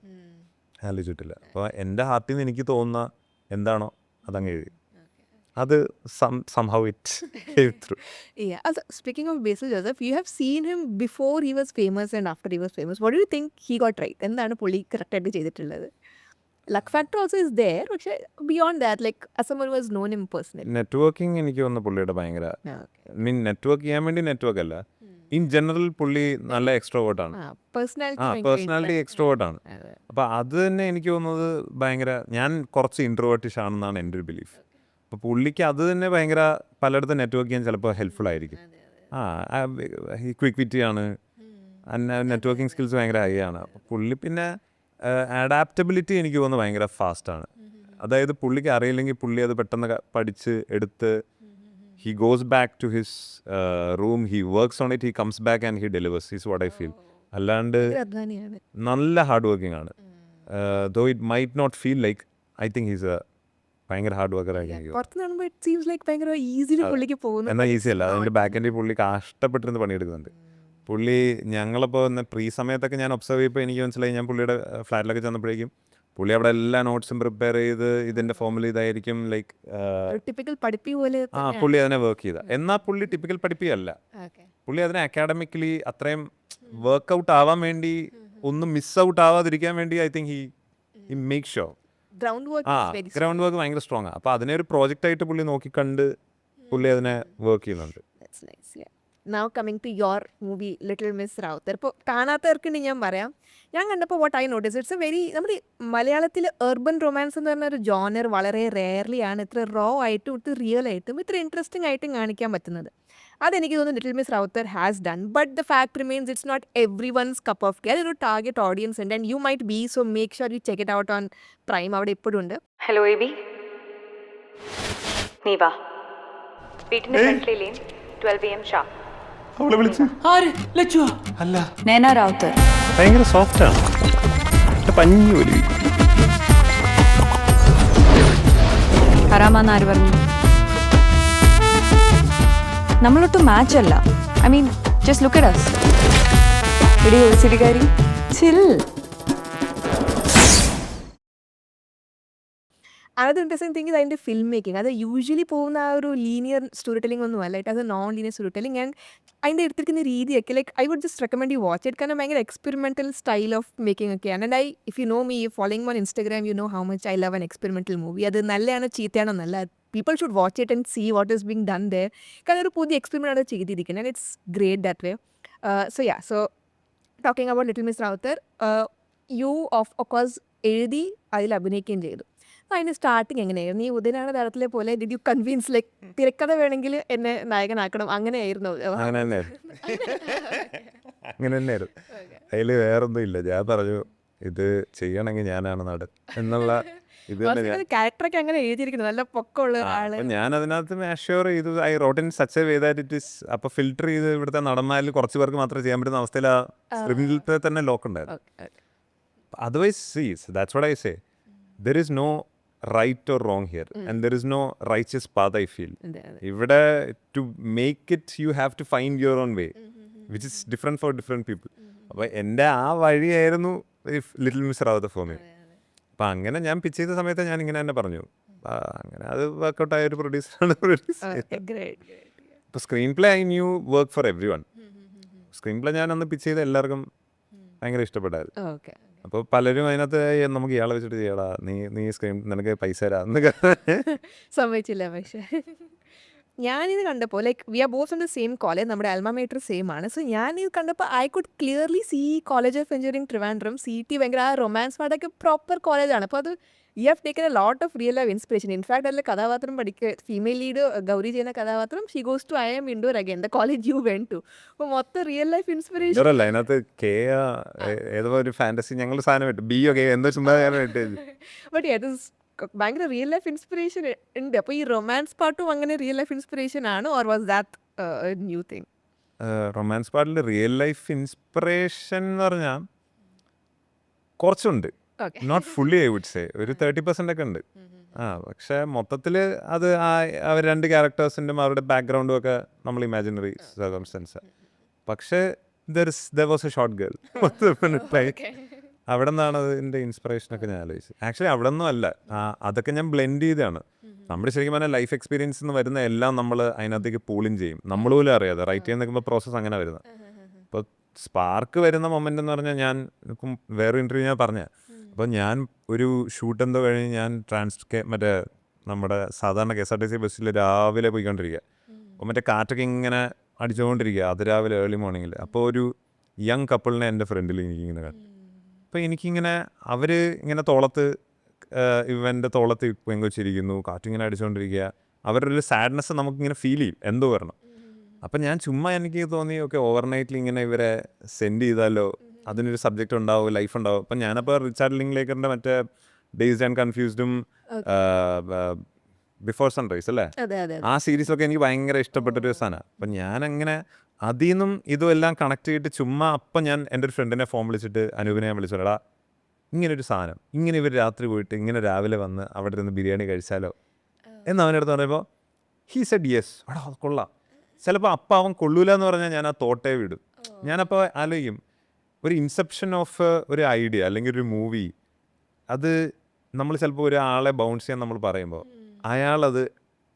ആലോചിച്ചിട്ടില്ല. അപ്പോൾ എൻ്റെ ഹാർട്ടിൽ നിന്ന് എനിക്ക് തോന്നുന്ന എന്താണോ അതങ്ങ് എഴുതി. അത് somehow it came through. Yeah. Also, speaking of Basil Joseph, you have seen him before he was famous and after he was famous. What do you think he got right? എന്താണ് പുള്ളി കറക്റ്റായിട്ട് ചെയ്തിട്ടുള്ളത്? Luck factor also is there, പക്ഷേ beyond that like as someone who has known him personally. Networking എനിക്ക് തോന്നുന്നു പുള്ളിയുടെ ഭയങ്കര network ചെയ്യാൻ വേണ്ടി നെറ്റ്വർക്ക് അല്ല, ഇൻ ജനറൽ പുള്ളി നല്ല എക്സ്ട്രോവേർട്ടാണ്. പേഴ്സണാലിറ്റി എക്സ്ട്രോവേർട്ടാണ്. അപ്പോൾ അത് തന്നെ എനിക്ക് തോന്നുന്നത് ഭയങ്കര, ഞാൻ കുറച്ച് ഇൻട്രോവേർട്ടിഷ് ആണെന്നാണ് എൻ്റെ ഒരു ബിലീഫ്. അപ്പോൾ പുള്ളിക്ക് അത് തന്നെ ഭയങ്കര പലയിടത്തും നെറ്റ്വർക്ക് ചെയ്യാൻ ചിലപ്പോൾ ഹെൽപ്ഫുൾ ആയിരിക്കും. ക്വിക്ക് വിറ്റിയാണ്, നെറ്റ്വർക്കിംഗ് സ്കിൽസ് ഭയങ്കര ഹൈ ആണ്. അപ്പോൾ പുള്ളി പിന്നെ അഡാപ്റ്റബിലിറ്റി എനിക്ക് തോന്നുന്നു ഭയങ്കര ഫാസ്റ്റാണ്. അതായത് പുള്ളിക്ക് അറിയില്ലെങ്കിൽ പുള്ളി അത് പെട്ടെന്ന് പഠിച്ച് എടുത്ത് he goes back to his room, he works on it, he comes back and he delivers is what I feel. അല്ലാണ്ട് നല്ല ഹാർഡ് വർക്കിംഗ് ആണ്. though it might not feel like, I think he's a ഭയങ്കര hard worker ആയിരിക്കും. എന്നാൽ easy അല്ല, അതിൻ്റെ back എൻഡിൽ പുള്ളി കഷ്ടപ്പെട്ടിരുന്ന് പണിയെടുക്കുന്നുണ്ട്. പുള്ളി ഞങ്ങളിപ്പോൾ പ്രീ സമയത്തൊക്കെ ഞാൻ ഒബ്സർവ് ചെയ്യുമ്പോൾ എനിക്ക് മനസ്സിലായി, ഞാൻ പുള്ളിയുടെ ഫ്ലാറ്റിലൊക്കെ ചെന്നപ്പോഴേക്കും പുള്ളി അവിടെ എല്ലാ നോട്ട്സും പ്രിപ്പയർ ചെയ്ത് ഇതിൻ്റെ ഫോമിൽ ഇതായിരിക്കും ലൈക്ക് പുള്ളി അതിനെ വർക്ക് ചെയ്ത. എന്നാൽ പുള്ളി ടിപ്പിക്കൽ പഠിപ്പിയല്ല, പുള്ളി അതിനെ അക്കാഡമിക്കലി അത്രയും വർക്ക്ഔട്ട് ആവാൻ വേണ്ടി, ഒന്നും മിസ് ഔട്ട് ആവാതിരിക്കാൻ വേണ്ടി I think he make sure ground work ഭയങ്കര സ്ട്രോങ് ആണ്. അപ്പോൾ അതിനെ ഒരു പ്രോജക്റ്റ് ആയിട്ട് പുള്ളി നോക്കിക്കണ്ട് പുള്ളി അതിനെ വർക്ക് ചെയ്യുന്നുണ്ട്. Now coming to your movie Little Miss Rautar, ഇപ്പോൾ കാണാത്തവർക്കുണ്ട് ഞാൻ പറയാം. ഞാൻ കണ്ടപ്പോൾ what I notice, it's A very, നമ്മുടെ മലയാളത്തിൽ അർബൻ റൊമാൻസ് എന്ന് പറഞ്ഞ ഒരു ജോണർ വളരെ റെയർലി ആണ് ഇത്ര റോ ആയിട്ടും ഇത്ര റിയൽ ആയിട്ടും ഇത്ര ഇൻട്രസ്റ്റിംഗ് ആയിട്ടും കാണിക്കാൻ പറ്റുന്നത്. അതെനിക്ക് തോന്നുന്നു Little Miss Rawther has done. But the fact remains it's not every one's cup of tea. അതൊരു ടാർഗറ്റ് ഓഡിയൻസ് ഉണ്ട് and you might be, so make sure you check it out on Prime. അവിടെ ഇപ്പോഴും ഉണ്ട്. ഹലോ എബി, നീ വാ, വീട്ടിന്റെ ഫ്രണ്ട്ലി 12 AM ഷാർപ്പ്. അവളെ വിളിച്ച് അല്ല, നൈന റൗത്തർ ഭയങ്കര സോഫ്റ്റ് ആണ്, പഞ്ഞി പോലെ. ഹറാമാന്ന് ആര് പറഞ്ഞു? നമ്മളൊട്ടും മാച്ച് അല്ല. I mean just look at us. എടി ഒരു സിരികാരി, ചിൽ. അതൊരു ഇൻട്രസ്റ്റിംഗ് തിങ് അതിൻ്റെ ഫിലിം മേക്കിംഗ്. അത് യൂഷ്വലി പോകുന്ന ആ ഒരു ലീനിയർ സ്റ്റോറി ടെല്ലിംഗ് ഒന്നും അല്ല. It is a non linear story telling and അതിൻ്റെ എടുത്തിരിക്കുന്ന രീതിയൊക്കെ like I would just recommend you watch it. കാരണം ഭയങ്കര എക്സ്പെരിമെൻറ്റൽ സ്റ്റൈൽ ഓഫ് മേക്കിംഗ് ഒക്കെയാണ്. And if you know me, following on Instagram, you know how much I love an experimental movie. അത് നല്ലതാണോ ചീത്തയാണോ എന്നല്ല, people should watch it and see what is being done there. കാരണം ഒരു പുതിയ experiment ആണ് ചെയ്തിരിക്കുന്നത് and it's great that way. So talking about Little Miss Rawther, you of course എഴുതി അതിൽ അഭിനയിക്കുകയും ചെയ്തു. അതിന് സ്റ്റാർട്ടിങ് എങ്ങനെയായിരുന്നു? ഈ ഉദയനാണ് താരത്തിലെ പോലെ ഡിഡ് യു കൺവിൻസ് ലൈക്ക് തിരക്കഥ വേണമെങ്കിൽ എന്നെ നായകനാക്കണം, അങ്ങനെയായിരുന്നു? അങ്ങനെ തന്നെയായിരുന്നു. അതിൽ വേറൊന്നും ഇല്ല. ഞാൻ പറഞ്ഞു ഇത് ചെയ്യണമെങ്കിൽ ഞാനാണ് നാട് എന്നുള്ള ഇത് തന്നെ. ക്യാരക്ടറൊക്കെ അങ്ങനെ എഴുതിയിരിക്കുന്നത് നല്ല പൊക്കമുള്ള ആള്. ഞാൻ അതിനകത്ത് അഷ്യൂർ ചെയ്തു, I rote in such a way that it is. അപ്പോൾ ഫിൽറ്റർ ചെയ്ത് ഇവിടുത്തെ നടന്മാരിൽ കുറച്ച് പേർക്ക് മാത്രമേ ചെയ്യാൻ പറ്റുന്ന അവസ്ഥയിൽ ആ സ്ക്രിപ്റ്റിൽ തന്നെ ലോക്ക് ഉണ്ടായിരുന്നു. Otherwise sees that's what I say, there is no right or wrong here, and there is no righteous path, I feel. Ivide to make it you have to find your own way, which is different for different people. അപ്പോൾ എൻ്റെ ആ വഴിയായിരുന്നു little Miss Rowther for me. അപ്പം അങ്ങനെ ഞാൻ pitch ചെയ്ത സമയത്ത് ഞാൻ ഇങ്ങനെ തന്നെ പറഞ്ഞു. അങ്ങനെ അത് വർക്കൗട്ട് ആയ ഒരു പ്രൊഡ്യൂസറാണ്. ഇപ്പോൾ screen play I new work for every one. Screen play ഞാൻ അന്ന് പിച്ച് ചെയ്ത എല്ലാവർക്കും ഭയങ്കര ഇഷ്ടപ്പെട്ടായിരുന്നു. അപ്പോൾ പലരും അതിനകത്ത് നമുക്ക് ഇയാളെ വെച്ചിട്ട് ചെയ്യടാ, നീ സ്ക്രീൻ നിനക്ക് പൈസ തരാം എന്നൊക്കെ സമ്മതിച്ചില്ല. പക്ഷേ ഞാനിത് കണ്ടപ്പോൾ like we are both on the same college, നമ്മുടെ അൽമ മേറ്റർ സെയിം ആണ്. സോ ഞാനിത് കണ്ടപ്പോൾ I could clearly see college of engineering Trivandrum CT ഭയങ്കര ആ റൊമാൻസ് പാട്ടൊക്കെ പ്രോപ്പർ കോളേജാണ്. അപ്പോൾ അത് you have taken a lot of real life inspiration. In fact അതിൽ കഥാപാത്രം ഫീമെയിൽ ലീഡ് ഗൗരി ചെയ്യുന്ന കഥാപാത്രം she goes to IIM Indore again the college you went to. അപ്പോൾ മൊത്തം റിയൽ ലൈഫ് ഇൻസ്പിറേഷൻ. ഇതല്ല അതിനകത്ത് ഏതോ ഒരു ഫാന്റസി ഞങ്ങൾ സാധനം ഇട്ട് ബിയോ കെ എന്തോ ചുമ്മാ ഇട്ട് ബട്ട് അത് ഭയങ്കര റിയൽ ലൈഫ് ഇൻസ്പിറേഷൻ ഉണ്ട്. അപ്പോൾ ഈ റൊമാൻസ് പാട്ടും അങ്ങനെ റിയൽ ലൈഫ് ഇൻസ്പിറേഷൻ ആണ്, or was that new thing? Romance പാട്ടിൽ റിയൽ ലൈഫ് ഇൻസ്പിറേഷൻ എന്ന് പറഞ്ഞാൽ കുറച്ചുണ്ട്, Okay. Not fully I would say, ഒരു 30% ഒക്കെ ഉണ്ട്. പക്ഷെ മൊത്തത്തിൽ അത് അവർ രണ്ട് ക്യാരക്ടേഴ്സിൻ്റെ അവരുടെ ബാക്ക്ഗ്രൗണ്ടും ഒക്കെ നമ്മൾ ഇമാജിനറി സർക്കംസ്റ്റൻസ്. പക്ഷേ there was A short girl അവിടെ നിന്നാണ് അതിൻ്റെ ഇൻസ്പിറേഷനൊക്കെ ഞാൻ ആലോചിച്ചത്. ആക്ച്വലി അവിടെ നിന്നും അല്ല, അതൊക്കെ ഞാൻ ബ്ലെൻഡ് ചെയ്താണ്. നമ്മുടെ ശരിക്കും പറഞ്ഞാൽ ലൈഫ് എക്സ്പീരിയൻസിൽ നിന്ന് വരുന്ന എല്ലാം നമ്മൾ അതിനകത്തേക്ക് പൂളിങ് ചെയ്യും, നമ്മൾ പോലും അറിയാതെ. റൈറ്റ് ചെയ്യാൻ നിൽക്കുമ്പോൾ പ്രോസസ്സ് അങ്ങനെ വരുന്നത്. ഇപ്പോൾ സ്പാർക്ക് വരുന്ന മൊമെൻ്റ് എന്ന് പറഞ്ഞാൽ ഞാൻ വേറെ ഇൻ്റർവ്യൂ ഞാൻ പറഞ്ഞ, അപ്പോൾ ഞാൻ ഒരു ഷൂട്ട് എന്തോ കഴിഞ്ഞ് ഞാൻ മറ്റേ നമ്മുടെ സാധാരണ KSRTC ബസ്സിൽ രാവിലെ പോയിക്കൊണ്ടിരിക്കുക. അപ്പോൾ മറ്റേ കാറ്റൊക്കെ ഇങ്ങനെ അടിച്ചുകൊണ്ടിരിക്കുക, അത് രാവിലെ ഏർലി മോർണിംഗിൽ. അപ്പോൾ ഒരു യങ് കപ്പിളിനെ എൻ്റെ ഫ്രണ്ടിൽ എനിക്കിങ്ങനെ കണ്ടു. അപ്പോൾ എനിക്കിങ്ങനെ അവർ ഇങ്ങനെ തോളത്ത് ഇവൻ്റെ തോളത്ത് പെങ്കൊച്ചിരിക്കുന്നു, കാറ്റിങ്ങനെ അടിച്ചുകൊണ്ടിരിക്കുക, അവരുടെ ഒരു സാഡ്നെസ് നമുക്കിങ്ങനെ ഫീൽ ചെയ്യും എന്തോ വരണം. അപ്പം ഞാൻ ചുമ്മാ എനിക്ക് തോന്നി ഓക്കെ ഓവർനൈറ്റിൽ ഇങ്ങനെ ഇവരെ സെൻഡ് ചെയ്താലോ, അതിനൊരു സബ്ജക്റ്റ് ഉണ്ടാവും, ലൈഫ് ഉണ്ടാവും. അപ്പം ഞാനപ്പോൾ റിച്ചാർഡ് ലിങ്ക്ലേക്കറിൻ്റെ മറ്റേ ഡേയ്സ്ഡ് ആൻഡ് കൺഫ്യൂസ്ഡും ബിഫോർ സൺറൈസ് അല്ലേ, ആ സീരീസൊക്കെ എനിക്ക് ഭയങ്കര ഇഷ്ടപ്പെട്ടൊരു സാധനമാണ്. അപ്പം ഞാനങ്ങനെ അതിൽ നിന്നും ഇതും എല്ലാം കണക്ട് ചെയ്തിട്ട് ചുമ്മാ അപ്പം ഞാൻ എൻ്റെ ഒരു ഫ്രണ്ടിനെ ഫോൺ വിളിച്ചിട്ട് അനൂപിനെ ഞാൻ വിളിച്ചു, എടാ ഇങ്ങനൊരു സാധനം, ഇങ്ങനെ ഇവർ രാത്രി പോയിട്ട് ഇങ്ങനെ രാവിലെ വന്ന് അവിടെ നിന്ന് ബിരിയാണി കഴിച്ചാലോ എന്ന് അവൻ്റെ അടുത്ത് പറയുമ്പോൾ ഹീ സെഡ് യെസ്. എടാ അത് കൊള്ളാം. ചിലപ്പോൾ അപ്പം അവൻ കൊള്ളൂല എന്ന് പറഞ്ഞാൽ ഞാൻ ആ തോട്ടേ വിടും. ഞാനപ്പോൾ ആലോചിക്കും, ഒരു ഇൻസെപ്ഷൻ ഓഫ് ഒരു ഐഡിയ അല്ലെങ്കിൽ ഒരു മൂവി, അത് നമ്മൾ ചിലപ്പോൾ ഒരാളെ ബൗൺസ് ചെയ്യാൻ നമ്മൾ പറയുമ്പോൾ അയാളത്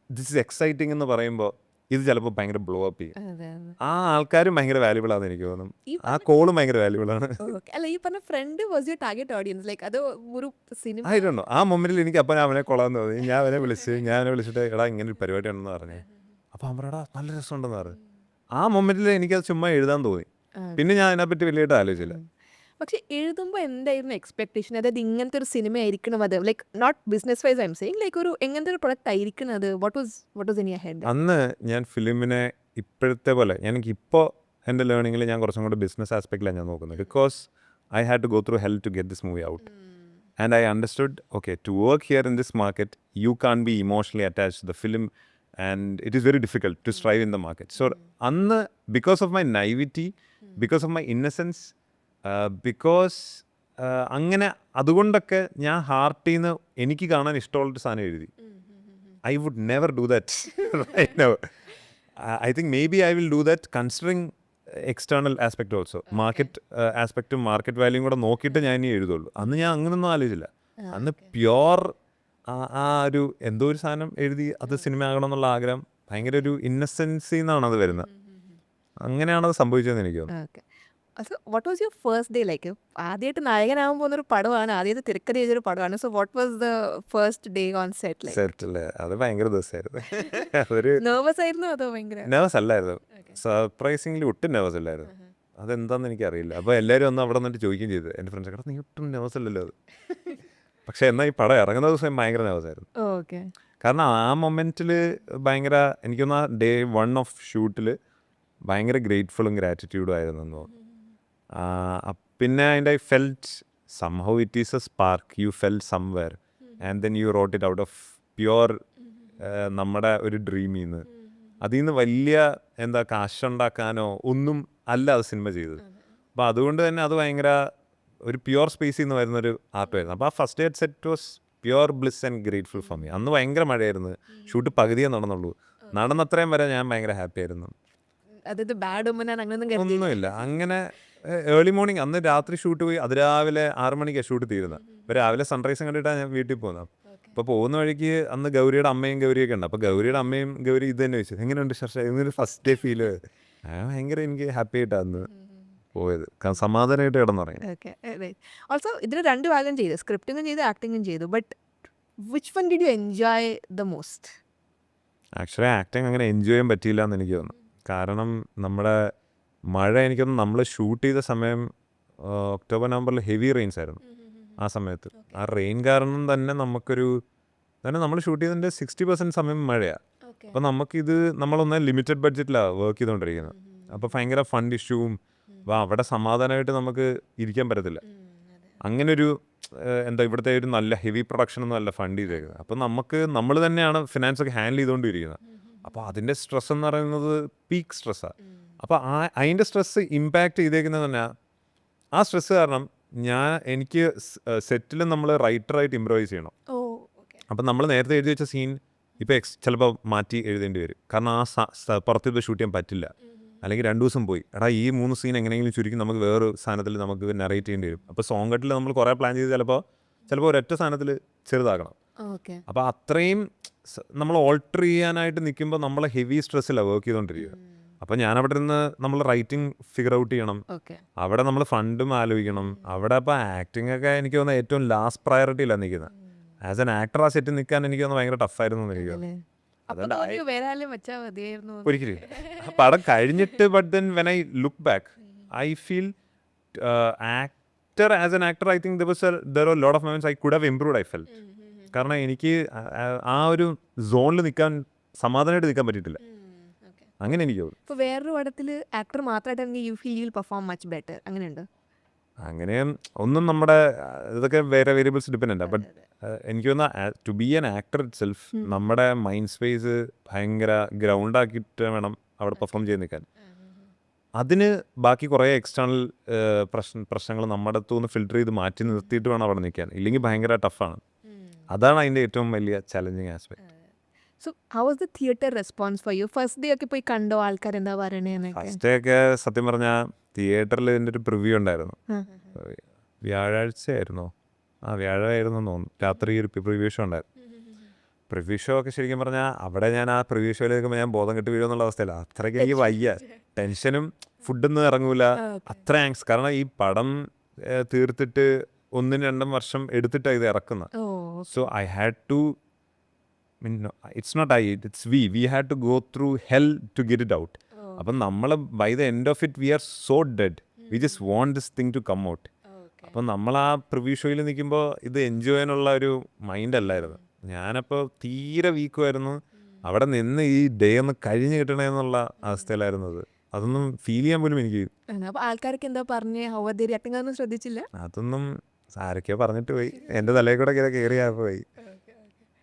ദിസ് ഇസ് എക്സൈറ്റിംഗ് എന്ന് പറയുമ്പോൾ ഇത് ചിലപ്പോൾ ഭയങ്കര ബ്ലോ അപ്പ് ചെയ്യും. ആ ആൾക്കാരും ഭയങ്കര വാല്യുബിൾ ആണെന്ന് എനിക്ക് തോന്നുന്നു. ആ കോളും ഭയങ്കര വാല്യുബിൾ ആണ്. അല്ല, ഈ പറഞ്ഞ front was your target audience, like അത് ഒരു സിനിമ ആയിട്ടുണ്ടോ? ആ മൊമെന്റിൽ എനിക്ക് അപ്പം അവനെ കൊള്ളാന്ന് തോന്നി. ഞാൻ അവനെ വിളിച്ചിട്ട് എടാ ഇങ്ങനെ ഒരു പരിപാടി ഉണ്ടെന്ന് പറഞ്ഞു. അപ്പോൾ അവൻ പറയടാ നല്ല രസമുണ്ടെന്ന് പറഞ്ഞു. ആ മൊമെന്റിൽ എനിക്കത് ചുമ്മാ എഴുതാൻ തോന്നി. പിന്നെ ഞാൻ അതിനെപ്പറ്റി വലിയായിട്ട് ആലോചിച്ചില്ല. പക്ഷെ എഴുതുമ്പോൾ എന്തായിരുന്നു എക്സ്പെക്ടേഷൻ? അതായത് ഇങ്ങനത്തെ ഒരു സിനിമ ആയിരിക്കണം അത്, like not business wise I'm saying, like ഒരു എങ്ങനത്തെ ഒരു പ്രൊഡക്റ്റ് ആയിരിക്കണം അത്? What was in your head? അന്ന് ഞാൻ ഫിലിമിനെ ഇപ്പോഴത്തെ പോലെ എനിക്കിപ്പോൾ എൻ്റെ ലേണിങ്ങിൽ ഞാൻ കുറച്ചും കൂടെ ബിസിനസ് ആസ്പെക്റ്റിലാണ് ഞാൻ നോക്കുന്നത്. Because I had to go through hell to get this movie out and I understood okay to work here in this market you can be emotionally attached to the film and it is very difficult to strive in the market. So anna because of my naivety, because of my innocence, because അങ്ങനെ അതുകൊണ്ടൊക്കെ ഞാൻ ഹാർട്ടിൽ നിന്ന് എനിക്ക് കാണാൻ ഇഷ്ടമുള്ളൊരു സാധനം എഴുതി. I would never do that right now. I think maybe I will do that considering external aspect also, market aspect market volume കൂടെ നോക്കിയിട്ട് ഞാൻ ഇനി എഴുതുള്ളൂ. അന്ന് ഞാൻ അങ്ങനൊന്നും ആലോചിച്ചില്ല. അന്ന് പ്യോർ ആ ഒരു എന്തോ ഒരു സാധനം എഴുതി അത് സിനിമ ആകണം എന്നുള്ള ആഗ്രഹം, ഭയങ്കര ഒരു ഇന്നസെൻസിൽ നിന്നാണ് അത് വരുന്നത്. അങ്ങനെയാണത് സംഭവിച്ചതെന്ന് എനിക്ക് തോന്നുന്നു. So what was your first day? Like ആദ്യമായിട്ട് നായകനാകാൻ പോകുന്നൊരു പടമാണ്, ആദ്യമായിട്ട് തിരക്കഥ ചെയ്തൊരു പടമാണ്. So what was the first day on set? സെറ്റല്ലേ അത് ഭയങ്കര ദിവസമായിരുന്നു. അതൊരു നെർവസ് ആയിരുന്നു അതോ ഭയങ്കര നെർവസ് അല്ലായിരുന്നു, സർപ്രൈസിംഗ്ലി ഒട്ടും നെർവസ് അല്ലായിരുന്നു. അതെന്താണെന്ന് എനിക്കറിയില്ല. അപ്പോൾ എല്ലാവരും ഒന്ന് അവിടെ നിന്നിട്ട് ചോദിക്കുകയും ചെയ്തു, എൻ്റെ ഫ്രണ്ട്സ് ഒക്കെ, നീ ഒട്ടും നെർവസ് അല്ലല്ലോ അത്. പക്ഷെ എന്നാൽ ഈ പടം ഇറങ്ങുന്ന ദിവസം ഭയങ്കര നെർവസായിരുന്നു. കാരണം ആ മൊമെൻറ്റിൽ ഭയങ്കര എനിക്കൊന്ന് ഡേ 1 ഓഫ് ഷൂട്ടിൽ ഭയങ്കര ഗ്രേറ്റ്ഫുള്ളും ഗ്രാറ്റിറ്റ്യൂഡും ആയിരുന്നു എന്ന് തോന്നുന്നു. പിന്നെ അതിൻ്റെ I felt somehow it is A spark U felt somewhere and then U wrote it out of pure നമ്മുടെ ഒരു ഡ്രീമിൽ നിന്ന്. അതിൽ നിന്ന് വലിയ എന്താ കാശുണ്ടാക്കാനോ ഒന്നും അല്ല അത് സിനിമ ചെയ്തത്. അപ്പോൾ അതുകൊണ്ട് തന്നെ അത് ഭയങ്കര ഒരു പ്യുവർ സ്പേസിൽ നിന്ന് വരുന്നൊരു ആർട്ടായിരുന്നു. അപ്പോൾ ആ first day set was pure bliss and grateful for me. അന്ന് ഭയങ്കര മഴയായിരുന്നു, ഷൂട്ട് പകുതിയേ നടന്നുള്ളൂ. നടന്നത്രയും വരെ ഞാൻ ഭയങ്കര ഹാപ്പി ആയിരുന്നു. ഒന്നുമില്ല അങ്ങനെ ഏർലി മോർണിംഗ് അന്ന് രാത്രി ഷൂട്ട് പോയി, അത് രാവിലെ 6 മണിക്കാണ് ഷൂട്ട് തീരുന്നത്. അപ്പോൾ രാവിലെ സൺറൈസും കണ്ടിട്ടാണ് ഞാൻ വീട്ടിൽ പോകുന്നത്. അപ്പോൾ പോകുന്ന വഴിക്ക് അന്ന് ഗൗരിയുടെ അമ്മയും ഗൗരിയൊക്കെ ഉണ്ട്. അപ്പോൾ ഗൗരിയുടെ അമ്മയും ഗൗരി ഇത് തന്നെ ചോദിച്ചു, എങ്ങനെയുണ്ട് ശർഷ, ഇന്നൊരു ഫസ്റ്റ് ഡേ ഫീൽ ഭയങ്കര എനിക്ക് ഹാപ്പി ആയിട്ടാണ് അന്ന് പോയത്. സമാധാനമായിട്ട് കിടന്നുറങ്ങി. ഓൾസോ ഇതിന് 2 ഭാഗം ചെയ്തു, സ്ക്രിപ്റ്റിംഗും ചെയ്തു ആക്ടിങ്ങും ചെയ്തു. But which one did you enjoy the most? Actually acting അങ്ങനെ എൻജോയ് ചെയ്യാൻ പറ്റിയില്ല എന്ന് എനിക്ക് തോന്നുന്നു. കാരണം നമ്മുടെ മഴ എനിക്കൊന്ന് നമ്മൾ ഷൂട്ട് ചെയ്ത സമയം ഒക്ടോബർ നവംബറിൽ ഹെവി റെയിൻസ് ആയിരുന്നു ആ സമയത്ത്. ആ റെയിൻ കാരണം തന്നെ നമുക്കൊരു നമ്മൾ ഷൂട്ട് ചെയ്തതിൻ്റെ 60% സമയം മഴയാണ്. അപ്പോൾ നമുക്കിത് നമ്മളൊന്ന് ലിമിറ്റഡ് ബഡ്ജറ്റിലാണ് വർക്ക് ചെയ്തുകൊണ്ടിരിക്കുന്നത്. അപ്പോൾ ഭയങ്കര ഫണ്ട് ഇഷ്യൂവും അപ്പോൾ അവിടെ സമാധാനമായിട്ട് നമുക്ക് ഇരിക്കാൻ പറ്റത്തില്ല. അങ്ങനൊരു ഇവിടുത്തെ ഒരു നല്ല ഹെവി പ്രൊഡക്ഷനൊന്നും അല്ല ഫണ്ട് ചെയ്തേക്കുന്നത്. അപ്പോൾ നമ്മൾ തന്നെയാണ് ഫിനാൻസൊക്കെ ഹാൻഡിൽ ചെയ്തുകൊണ്ടിരിക്കുന്നത്. അപ്പോൾ അതിൻ്റെ സ്ട്രെസ് എന്ന് പറയുന്നത് പീക്ക് സ്ട്രെസ്സാണ്. അപ്പോൾ അതിൻ്റെ സ്ട്രെസ്സ് ഇമ്പാക്റ്റ് ചെയ്തേക്കുന്നത് തന്നെ ആ സ്ട്രെസ്സ് കാരണം എനിക്ക് സെറ്റിൽ നമ്മൾ റൈറ്ററായിട്ട് ഇമ്പ്രവൈസ് ചെയ്യണം. അപ്പം നമ്മൾ നേരത്തെ എഴുതി വെച്ച സീൻ ഇപ്പോൾ ചിലപ്പോൾ മാറ്റി എഴുതേണ്ടി വരും. കാരണം ആ പുറത്തിപ്പോൾ ഷൂട്ട് ചെയ്യാൻ പറ്റില്ല. അല്ലെങ്കിൽ 2 ദിവസം പോയി ഈ 3 സീൻ എങ്ങനെയെങ്കിലും ചുരുക്കി നമുക്ക് വേറൊരു സാധനത്തിൽ നമുക്ക് നറേറ്റ് ചെയ്യേണ്ടി വരും. അപ്പോൾ സോങ് കട്ടിൽ നമ്മൾ കുറേ പ്ലാൻ ചെയ്ത് ചിലപ്പോൾ ഒരൊറ്റ സാധനത്തിൽ ചെറുതാക്കണം. അപ്പോൾ അത്രയും നമ്മൾ ഓൾട്ടർ ചെയ്യാനായിട്ട് നിൽക്കുമ്പോൾ നമ്മൾ ഹെവി സ്ട്രെസ്സിലാണ് വർക്ക് ചെയ്തുകൊണ്ടിരിക്കുക. അപ്പോൾ ഞാനവിടെ നിന്ന് നമ്മൾ റൈറ്റിംഗ് ഫിഗർ ഔട്ട് ചെയ്യണം. അവിടെ നമ്മൾ ഫണ്ടും ആലോചിക്കണം. അവിടെ അപ്പോൾ ആക്ടിംഗ് ഒക്കെ എനിക്ക് തോന്നുന്നത് ഏറ്റവും ലാസ്റ്റ് പ്രയോറിറ്റിയിലാണ് നിൽക്കുന്നത്. ആസ് എൻ ആക്ടർ ആ സെറ്റ് നിൽക്കാൻ എനിക്ക് തോന്നുന്നു ഭയങ്കര ടഫായിരുന്നു എന്ന് എനിക്ക് തോന്നുന്നു. ഒരിക്കലും പടം കഴിഞ്ഞിട്ട് but then when I look back I feel actor as an actor I think there are lot of moments I could have improved I felt. കാരണം എനിക്ക് ആ ഒരു സോണിൽ നിൽക്കാൻ സമാധാനമായിട്ട് നിൽക്കാൻ പറ്റിയിട്ടില്ല. അങ്ങനെ എനിക്ക് തോന്നുന്നു. ഇപ്പോൾ വേറൊരു പടത്തിൽ ആക്ടർ മാത്രമായിട്ടാണെങ്കിൽ you feel you will perform much better അങ്ങനെയുണ്ട്? അങ്ങനെ ഒന്നും നമ്മുടെ ഇതൊക്കെ വേറെ വേരിയബിൾസ് ഡിപ്പെൻഡൻ്റ്. ബട്ട് എനിക്ക് തോന്നുന്ന to be an actor itself നമ്മുടെ മൈൻഡ് സ്പേസ് ഭയങ്കര ഗ്രൗണ്ട് ആക്കിയിട്ട് വേണം അവിടെ പെർഫോം ചെയ്ത് നിൽക്കാൻ. അതിന് ബാക്കി കുറേ എക്സ്റ്റേണൽ പ്രശ്നങ്ങൾ നമ്മുടെ അടുത്തുനിന്ന് ഫിൽറ്റർ ചെയ്ത് മാറ്റി നിർത്തിയിട്ട് വേണം അവിടെ നിൽക്കാൻ. ഇല്ലെങ്കിൽ ഭയങ്കര ടഫാണ്. അതാണ് അതിൻ്റെ ഏറ്റവും വലിയ challenging aspect. So how was the theatre response for you? First day ഒക്കെ പോയി കണ്ടോ? ആൾക്കാർ എന്താ പറയണേന്നൊക്കെ? ഫസ്റ്റ് ഡേ ഒക്കെ സത്യം പറഞ്ഞാൽ തിയേറ്ററിൽ ഇതിൻ്റെ ഒരു പ്രിവ്യൂ ഉണ്ടായിരുന്നു. വ്യാഴാഴ്ച ആയിരുന്നോ? വ്യാഴമായിരുന്നു തോന്നുന്നു. രാത്രി ഒരു പ്രിവ്യൂ ഷോ ഉണ്ടായിരുന്നു. പ്രിവ്യൂ ഷോ ഒക്കെ ശരിക്കും പറഞ്ഞാൽ അവിടെ ഞാൻ ആ പ്രിവ്യൂ ഷോയിൽ നിൽക്കുമ്പോൾ ഞാൻ ബോധം കെട്ട് വീഴുമെന്നുള്ള അവസ്ഥയില്ല. അത്രയ്ക്ക് എനിക്ക് വയ്യ. ടെൻഷനും ഫുഡൊന്നും ഇറങ്ങൂല. അത്ര ആങ്സ്. കാരണം ഈ പടം തീർത്തിട്ട് 1-2 വർഷം എടുത്തിട്ടാണ് ഇത് ഇറക്കുന്നത്. So I had to it's not it's we had to go through hell to get it out. അപ്പം നമ്മൾ by the end of it we are so dead. We just want this thing to come out. അപ്പം നമ്മൾ ആ preview ഷോയിൽ നിൽക്കുമ്പോൾ ഇത് enjoy ചെയ്യാനുള്ള ഒരു മൈൻഡ് അല്ലായിരുന്നു. ഞാനപ്പോൾ തീരെ വീക്കുമായിരുന്നു. അവിടെ നിന്ന് ഈ ഡേ ഒന്ന് കഴിഞ്ഞ് കിട്ടണമെന്നുള്ള അവസ്ഥയിലായിരുന്നത്. അതൊന്നും ഫീൽ ചെയ്യാൻ പോലും എനിക്ക്. ആൾക്കാർക്ക് എന്താ പറഞ്ഞേ? അതൊന്നും ശ്രദ്ധിച്ചില്ല. അതൊന്നും ആരൊക്കെയോ പറഞ്ഞിട്ട് പോയി. എൻ്റെ തലയിൽ കൂടെ കയറിയാ പോയി.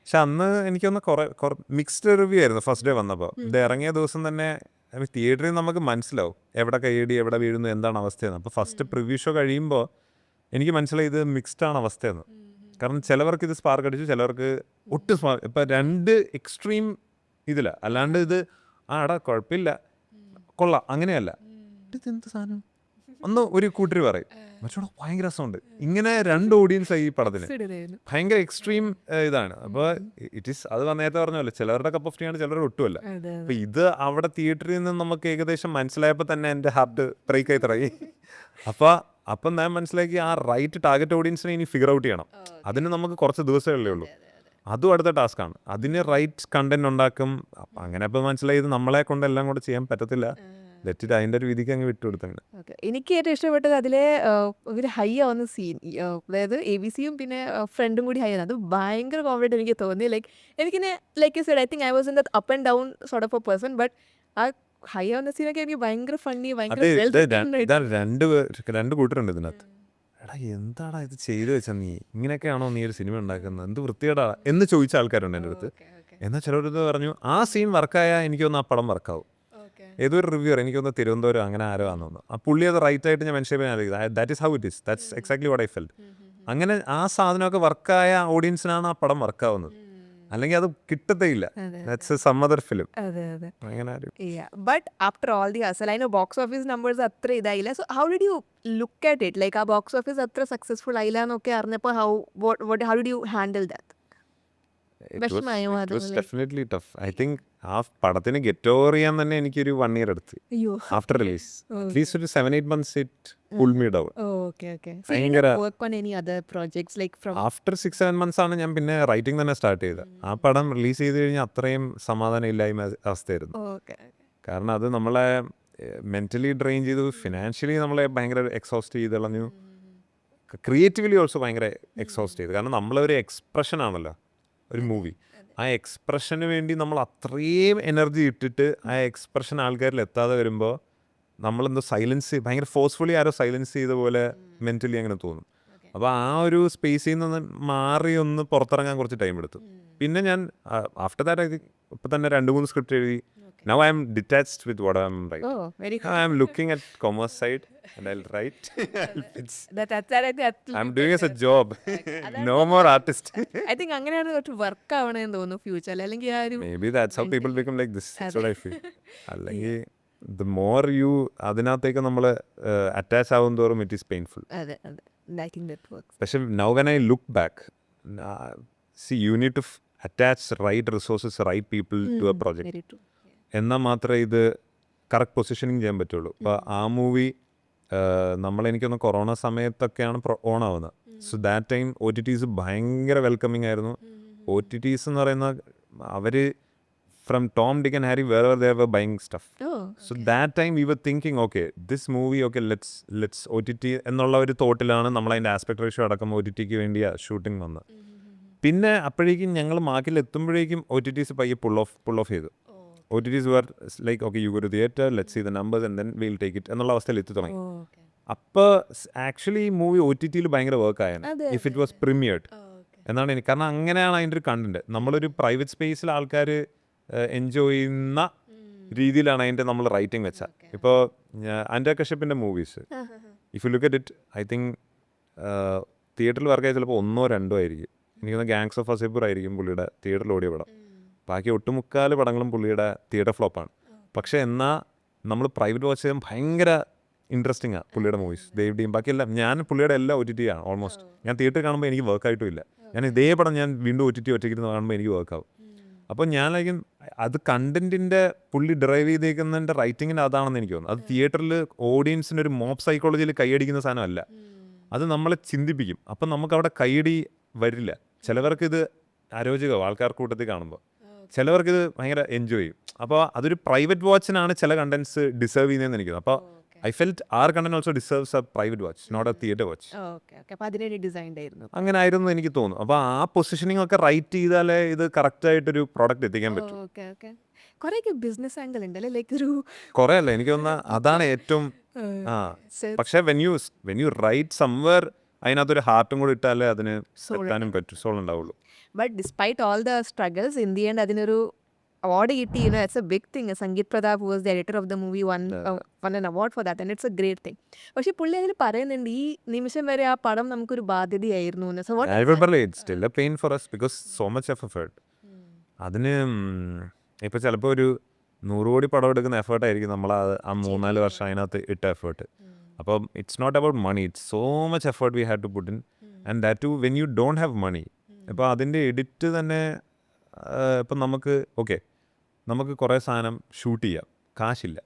പക്ഷെ അന്ന് എനിക്കൊന്ന് കുറേ മിക്സ്ഡ് റിവ്യൂ ആയിരുന്നു ഫസ്റ്റ് ഡേ വന്നപ്പോൾ. ഇത് ഇറങ്ങിയ ദിവസം തന്നെ തിയേറ്ററിൽ നമുക്ക് മനസ്സിലാവും എവിടെ കൈയടി എവിടെ വീഴുന്നു എന്താണ് അവസ്ഥയെന്ന്. അപ്പോൾ ഫസ്റ്റ് പ്രിവ്യൂ ഷോ കഴിയുമ്പോൾ എനിക്ക് മനസ്സിലായി ഇത് മിക്സ്ഡ് ആണ് അവസ്ഥയെന്ന്. കാരണം ചിലവർക്ക് ഇത് സ്പാർക്ക് അടിച്ചു, ചിലവർക്ക് ഒട്ടും സ്പാർക്ക്. ഇപ്പം 2 എക്സ്ട്രീം ഇതില്ല. അല്ലാണ്ട് ഇത് കുഴപ്പമില്ല കൊള്ളാം അങ്ങനെയല്ല. ഇതെന്ത് സാധനം ഒന്ന് ഒരു കൂട്ടർ പറയും, മറ്റോടെ ഭയങ്കര രസമുണ്ട്. ഇങ്ങനെ 2 ഓഡിയൻസായി ഈ പടത്തിന്. ഭയങ്കര എക്സ്ട്രീം ഇതാണ്. അപ്പോൾ ഇറ്റ് ഈസ് അത് നേരത്തെ പറഞ്ഞല്ലോ, ചിലവരുടെ കപ്പ് ഓഫ് ടീ ആണ്, ചിലരുടെ ഒട്ടുമല്ല. അപ്പോൾ ഇത് അവിടെ തിയേറ്ററിൽ നിന്ന് നമുക്ക് ഏകദേശം മനസ്സിലായപ്പോൾ തന്നെ എൻ്റെ ഹാർട്ട് ബ്രേക്ക് ആയി തുടങ്ങി. അപ്പം ഞാൻ മനസ്സിലാക്കി ആ റൈറ്റ് ടാർഗറ്റ് ഓഡിയൻസിനെ ഇനി ഫിഗർ ഔട്ട് ചെയ്യണം. അതിന് നമുക്ക് കുറച്ച് ദിവസമല്ലേ ഉള്ളൂ. അതും അടുത്ത ടാസ്ക്കാണ്. അതിന് റൈറ്റ് കണ്ടന്റ് ഉണ്ടാക്കും. അപ്പം അങ്ങനെ ഇപ്പോൾ മനസ്സിലായി ഇത് നമ്മളെ കൊണ്ട് എല്ലാം കൂടെ ചെയ്യാൻ പറ്റത്തില്ല. ലെറ്റിട്ട് അതിൻ്റെ ഒരു വിധിക്ക് അങ്ങ് വിട്ടുകൊടുത്തങ്ങനെ. എനിക്ക് ഏറ്റവും ഇഷ്ടപ്പെട്ടത് അതിലെ ഒരു ഹൈ ആവുന്ന സീൻ. അതായത് ABC-യും പിന്നെ ഫ്രണ്ടും കൂടി ഹൈ ആണ്. അത് ഭയങ്കര കോമഡി എനിക്ക് തോന്നി. എനിക്കിനെ like you said I think I was in that up and down sort of a person. But ആ ഹൈ ആവുന്ന സീനൊക്കെ എനിക്ക് ഭയങ്കര ഫണ്ണി, ഭയങ്കര രണ്ട് കൂട്ടരുണ്ട് ഇതിനകത്ത്. എന്താടാ ഇത് ചെയ്തു വെച്ചാൽ നീ ഇങ്ങനെയൊക്കെയാണോ നീ ഒരു സിനിമ ഉണ്ടാക്കുന്നത്, എന്ത് വൃത്തികേടാ എന്ന് ചോദിച്ച ആൾക്കാരുണ്ട് എൻ്റെ അടുത്ത്. എന്നാൽ ചിലവരത് പറഞ്ഞു ആ സീൻ വർക്കായാൽ എനിക്കൊന്ന് ആ പടം വർക്കാവും. ഏതൊരു റിവ്യൂർ എനിക്കൊന്ന് തിരുവനന്തപുരം അങ്ങനെ ആരോ ആണെന്ന് തോന്നുന്നു. ആ പുള്ളി അത് റൈറ്റ് ആയിട്ട് ഞാൻ മെൻഷൻ ചെയ്യാൻ that is how it is. That's exactly what I felt. അങ്ങനെ ആ സാധനമൊക്കെ വർക്കായ ഓഡിയൻസിനാണ് ആ പടം വർക്കാവുന്നത്. അല്ലെങ്കിൽ അത് കിട്ടത്തേയില്ല. That's some other film. അങ്ങനെ but after all the hassle I know box office numbers അത്ര ഇതായില്ല. So how did you look at it? Like ആ ബോക്സ് ഓഫീസ് അത്ര സക്സസ്ഫുൾ ആയില്ല എന്നൊക്കെ അറിഞ്ഞപ്പോൾ how did you handle that? വിഷമായോ അത് ഡെഫിനറ്റ്ലി ടഫ്. ഐ തിങ്ക് ആ പടത്തിന് ഗെറ്റ് ഓവർ ചെയ്യാൻ തന്നെ എനിക്കൊരു 1 year എടുത്ത് അയ്യോ ആഫ്റ്റർ റിലീസ്. അറ്റ്ലീസ്റ്റ് ഒരു 7-8 months it pull me down. Okay ഭയങ്കര work on any other projects like from after 6-7 months ആണ് ഞാൻ പിന്നെ റൈറ്റിംഗ് തന്നെ സ്റ്റാർട്ട് ചെയ്തത്. ആ പടം റിലീസ് ചെയ്ത് കഴിഞ്ഞാൽ അത്രയും സമാധാനം ഇല്ലായ്മ അവസ്ഥയായിരുന്നു. ഓക്കെ കാരണം അത് നമ്മളെ മെൻ്റലി ഡ്രെയിൻ ചെയ്തു, ഫിനാൻഷ്യലി നമ്മളെ ഭയങ്കര എക്സോസ്റ്റ് ചെയ്ത് കളഞ്ഞു, ക്രിയേറ്റീവ്ലി ഓൾസോ ഭയങ്കര എക്സോസ്റ്റ് ചെയ്തു. കാരണം നമ്മളൊരു എക്സ്പ്രഷൻ ആണല്ലോ ഒരു മൂവി. ആ എക്സ്പ്രഷന് വേണ്ടി നമ്മൾ അത്രയും എനർജി ഇട്ടിട്ട് ആ എക്സ്പ്രഷൻ ആൾക്കാരിൽ എത്താതെ വരുമ്പോൾ നമ്മളെന്തോ സൈലൻസ് ഭയങ്കര ഫോഴ്സ്ഫുള്ളി ആരോ സൈലൻസ് ചെയ്ത പോലെ മെൻ്റലി അങ്ങനെ തോന്നും. അപ്പോൾ ആ ഒരു സ്പേസിൽ നിന്ന് മാറി ഒന്ന് പുറത്തിറങ്ങാൻ കുറച്ച് ടൈം എടുത്തു. പിന്നെ ഞാൻ ആഫ്റ്റർ ദാറ്റ് ഇപ്പം തന്നെ 2-3 സ്ക്രിപ്റ്റ് എഴുതി. Now I am detached with what I am writing. Oh, very Now I am looking at commerce side and I'll write. I'm doing as a job. No more artist. I think അങ്ങനെയാണ് കുറച്ച് work ആവണമെന്ന് തോന്നുന്നു ഫ്യൂച്ചറിൽ, അല്ലെങ്കിൽ ആ ഒരു Maybe that's how people become like this. That's what I feel. അല്ലെങ്കിൽ the more you അതിനകത്തേക്ക് നമ്മൾ അറ്റാച്ച് ആവും തോറും it is painful. അതെ ഐ തിങ്ക് ദാറ്റ് വർക്ക്സ്. പക്ഷെ now when I look back, see you need to attach right resources, right people to a project. Very true. എന്നാൽ മാത്രമേ ഇത് കറക്റ്റ് പൊസിഷനിങ് ചെയ്യാൻ പറ്റുള്ളൂ. അപ്പോൾ ആ മൂവി നമ്മളെനിക്കൊന്ന് കൊറോണ സമയത്തൊക്കെയാണ് ഓണാവുന്നത്. സോ ദാറ്റ് ടൈം OTTs ഭയങ്കര വെൽക്കമിങ് ആയിരുന്നു. OTTs എന്ന് പറയുന്ന അവർ from Tom Dick and Harry where they were buying stuff. So that time we were thinking okay this movie okay let's OTT എന്നുള്ള ഒരു തോട്ടിലാണ് നമ്മൾ അതിൻ്റെ ആസ്പെക്ട് റേഷ്യോ അടക്കം OTTക്ക് വേണ്ടി ഷൂട്ടിംഗ് വന്നത്. പിന്നെ അപ്പോഴേക്കും ഞങ്ങൾ മാർക്കിൽ എത്തുമ്പോഴേക്കും OTTs പയ്യെ പുൾ ഓഫ് ചെയ്തു. OTTs were like, okay, you go to theatre, let's see the numbers and then we'll take it എന്നുള്ള അവസ്ഥയിൽ എത്തി തുടങ്ങി. അപ്പോൾ ആക്ച്വലി ഈ മൂവി OTTയിൽ ഭയങ്കര വർക്ക് ആയാണ് ഇഫ് ഇറ്റ് വാസ് പ്രീമിയർഡ് എന്നാണ് എനിക്ക്. കാരണം അങ്ങനെയാണ് അതിൻ്റെ ഒരു കണ്ടന്റ്. നമ്മളൊരു പ്രൈവറ്റ് സ്പേസിൽ ആൾക്കാർ എൻജോയ് ചെയ്യുന്ന രീതിയിലാണ് അതിൻ്റെ നമ്മൾ റൈറ്റിംഗ് വെച്ചാൽ. ഇപ്പോൾ അൻഡ്ര കശ്യപിൻ്റെ movies if you look at it, I think തിയേറ്ററിൽ വർക്ക് ആയി ചിലപ്പോൾ 1-2 ആയിരിക്കും. എനിക്കൊന്ന് ഗാങ്സ് ഓഫ് വസീപൂർ ആയിരിക്കും പുള്ളിയുടെ തിയേറ്ററിൽ ഓടിയ പടം. ബാക്കി ഒട്ടുമുക്കാൽ പടങ്ങളും പുള്ളിയുടെ തിയേറ്റർ ഫ്ലോപ്പാണ്. പക്ഷേ എന്നാൽ നമ്മൾ പ്രൈവറ്റ് വാച്ച് ചെയ്യാൻ ഭയങ്കര ഇൻട്രസ്റ്റിംഗ് ആണ് പുള്ളിയുടെ മൂവീസ്. ദേവ്ഡിയും ബാക്കിയെല്ലാം ഞാൻ പുള്ളിയുടെ എല്ലാം OTT ആണ് ഓൾമോസ്റ്റ്. ഞാൻ തിയേറ്റർ കാണുമ്പോൾ എനിക്ക് വർക്കായിട്ടും ഇല്ല. ഞാൻ ഇതേ പടം ഞാൻ വീണ്ടും OTT ഒറ്റയ്ക്കിരുന്ന് കാണുമ്പോൾ എനിക്ക് വർക്കാവും. അപ്പോൾ ഞാനായിരിക്കും അത് കണ്ടന്റിൻ്റെ പുള്ളി ഡ്രൈവ് ചെയ്തേക്കുന്നതിൻ്റെ റൈറ്റിങ്ങിൻ്റെ അതാണെന്ന് എനിക്ക് തോന്നുന്നു. അത് തിയേറ്ററിൽ ഓഡിയൻസിന് ഒരു മോപ്പ് സൈക്കോളജിയിൽ കൈയടിക്കുന്ന സാധനമല്ല, അത് നമ്മളെ ചിന്തിപ്പിക്കും. അപ്പം നമുക്കവിടെ കൈയടി വരില്ല. ചിലവർക്ക് ഇത് അരോചകവും ആൾക്കാർ കൂട്ടത്തിൽ കാണുമ്പോൾ, ചിലവർക്ക് ഇത് ഭയങ്കര എൻജോയ് ചെയ്യും. അപ്പോൾ അതൊരു പ്രൈവറ്റ് വാച്ചിനാണ് ചില കണ്ടന്റ്സ് ഡിസേർവ് ചെയ്യുന്നതെന്ന് എനിക്ക് തോന്നുന്നു. അപ്പോൾ I felt our content also deserves a private watch, not a theatre watch. അപ്പോൾ അതിന് ഡിസൈൻഡ് ആയിരുന്നു. അങ്ങനെ ആയിരുന്നു എനിക്ക് തോന്നുന്നു. അപ്പോൾ ആ പൊസിഷനിങ് ഒക്കെ റൈറ്റ് ചെയ്താലേ ഇത് കറക്റ്റായിട്ടൊരു പ്രോഡക്റ്റ് എത്തിക്കാൻ പറ്റും. ഓക്കെ കുറേയൊക്കെ ബിസിനസ് ആംഗിൾ ഉണ്ടല്ലേ, ലൈക്ക് ഒരു കുറേ അല്ല എനിക്ക് തോന്നുന്നത് അതാണ് ഏറ്റവും പക്ഷേ വെൻ യു റൈറ്റ് സംവെയർ അതിനകത്തൊരു ഹാർട്ടും കൂടി ഇട്ടാലേ അതിന് എത്താനും പറ്റും, സോൾ ഉണ്ടാവുള്ളൂ. But despite all the struggles in the end അതിനൊരു അവാർഡ് കിട്ടി. It's a big thing. Sangeeth Prathap was the editor of the movie, won an award for that and it's a great thing. പക്ഷേ പുള്ളി അതിൽ പറയുന്നുണ്ട് ഈ നിമിഷം വരെ ആ പടം നമുക്കൊരു ബാധ്യതയായിരുന്നു എന്ന്. So it's still A pain four us because so much of effort. അതിന് ഇപ്പോൾ ചിലപ്പോൾ ഒരു 100 കോടി പടം എടുക്കുന്ന എഫേർട്ടായിരിക്കും നമ്മൾ ആ 3-4 വർഷം അതിനകത്ത് ഇട്ട എഫേർട്ട്. അപ്പം it's not about money, it's so much effort we have to put in and that too when you don't have money. ഇപ്പോൾ അതിൻ്റെ എഡിറ്റ് തന്നെ ഇപ്പം നമുക്ക് കുറേ സാധനം ഷൂട്ട് ചെയ്യാം, കാശില്ല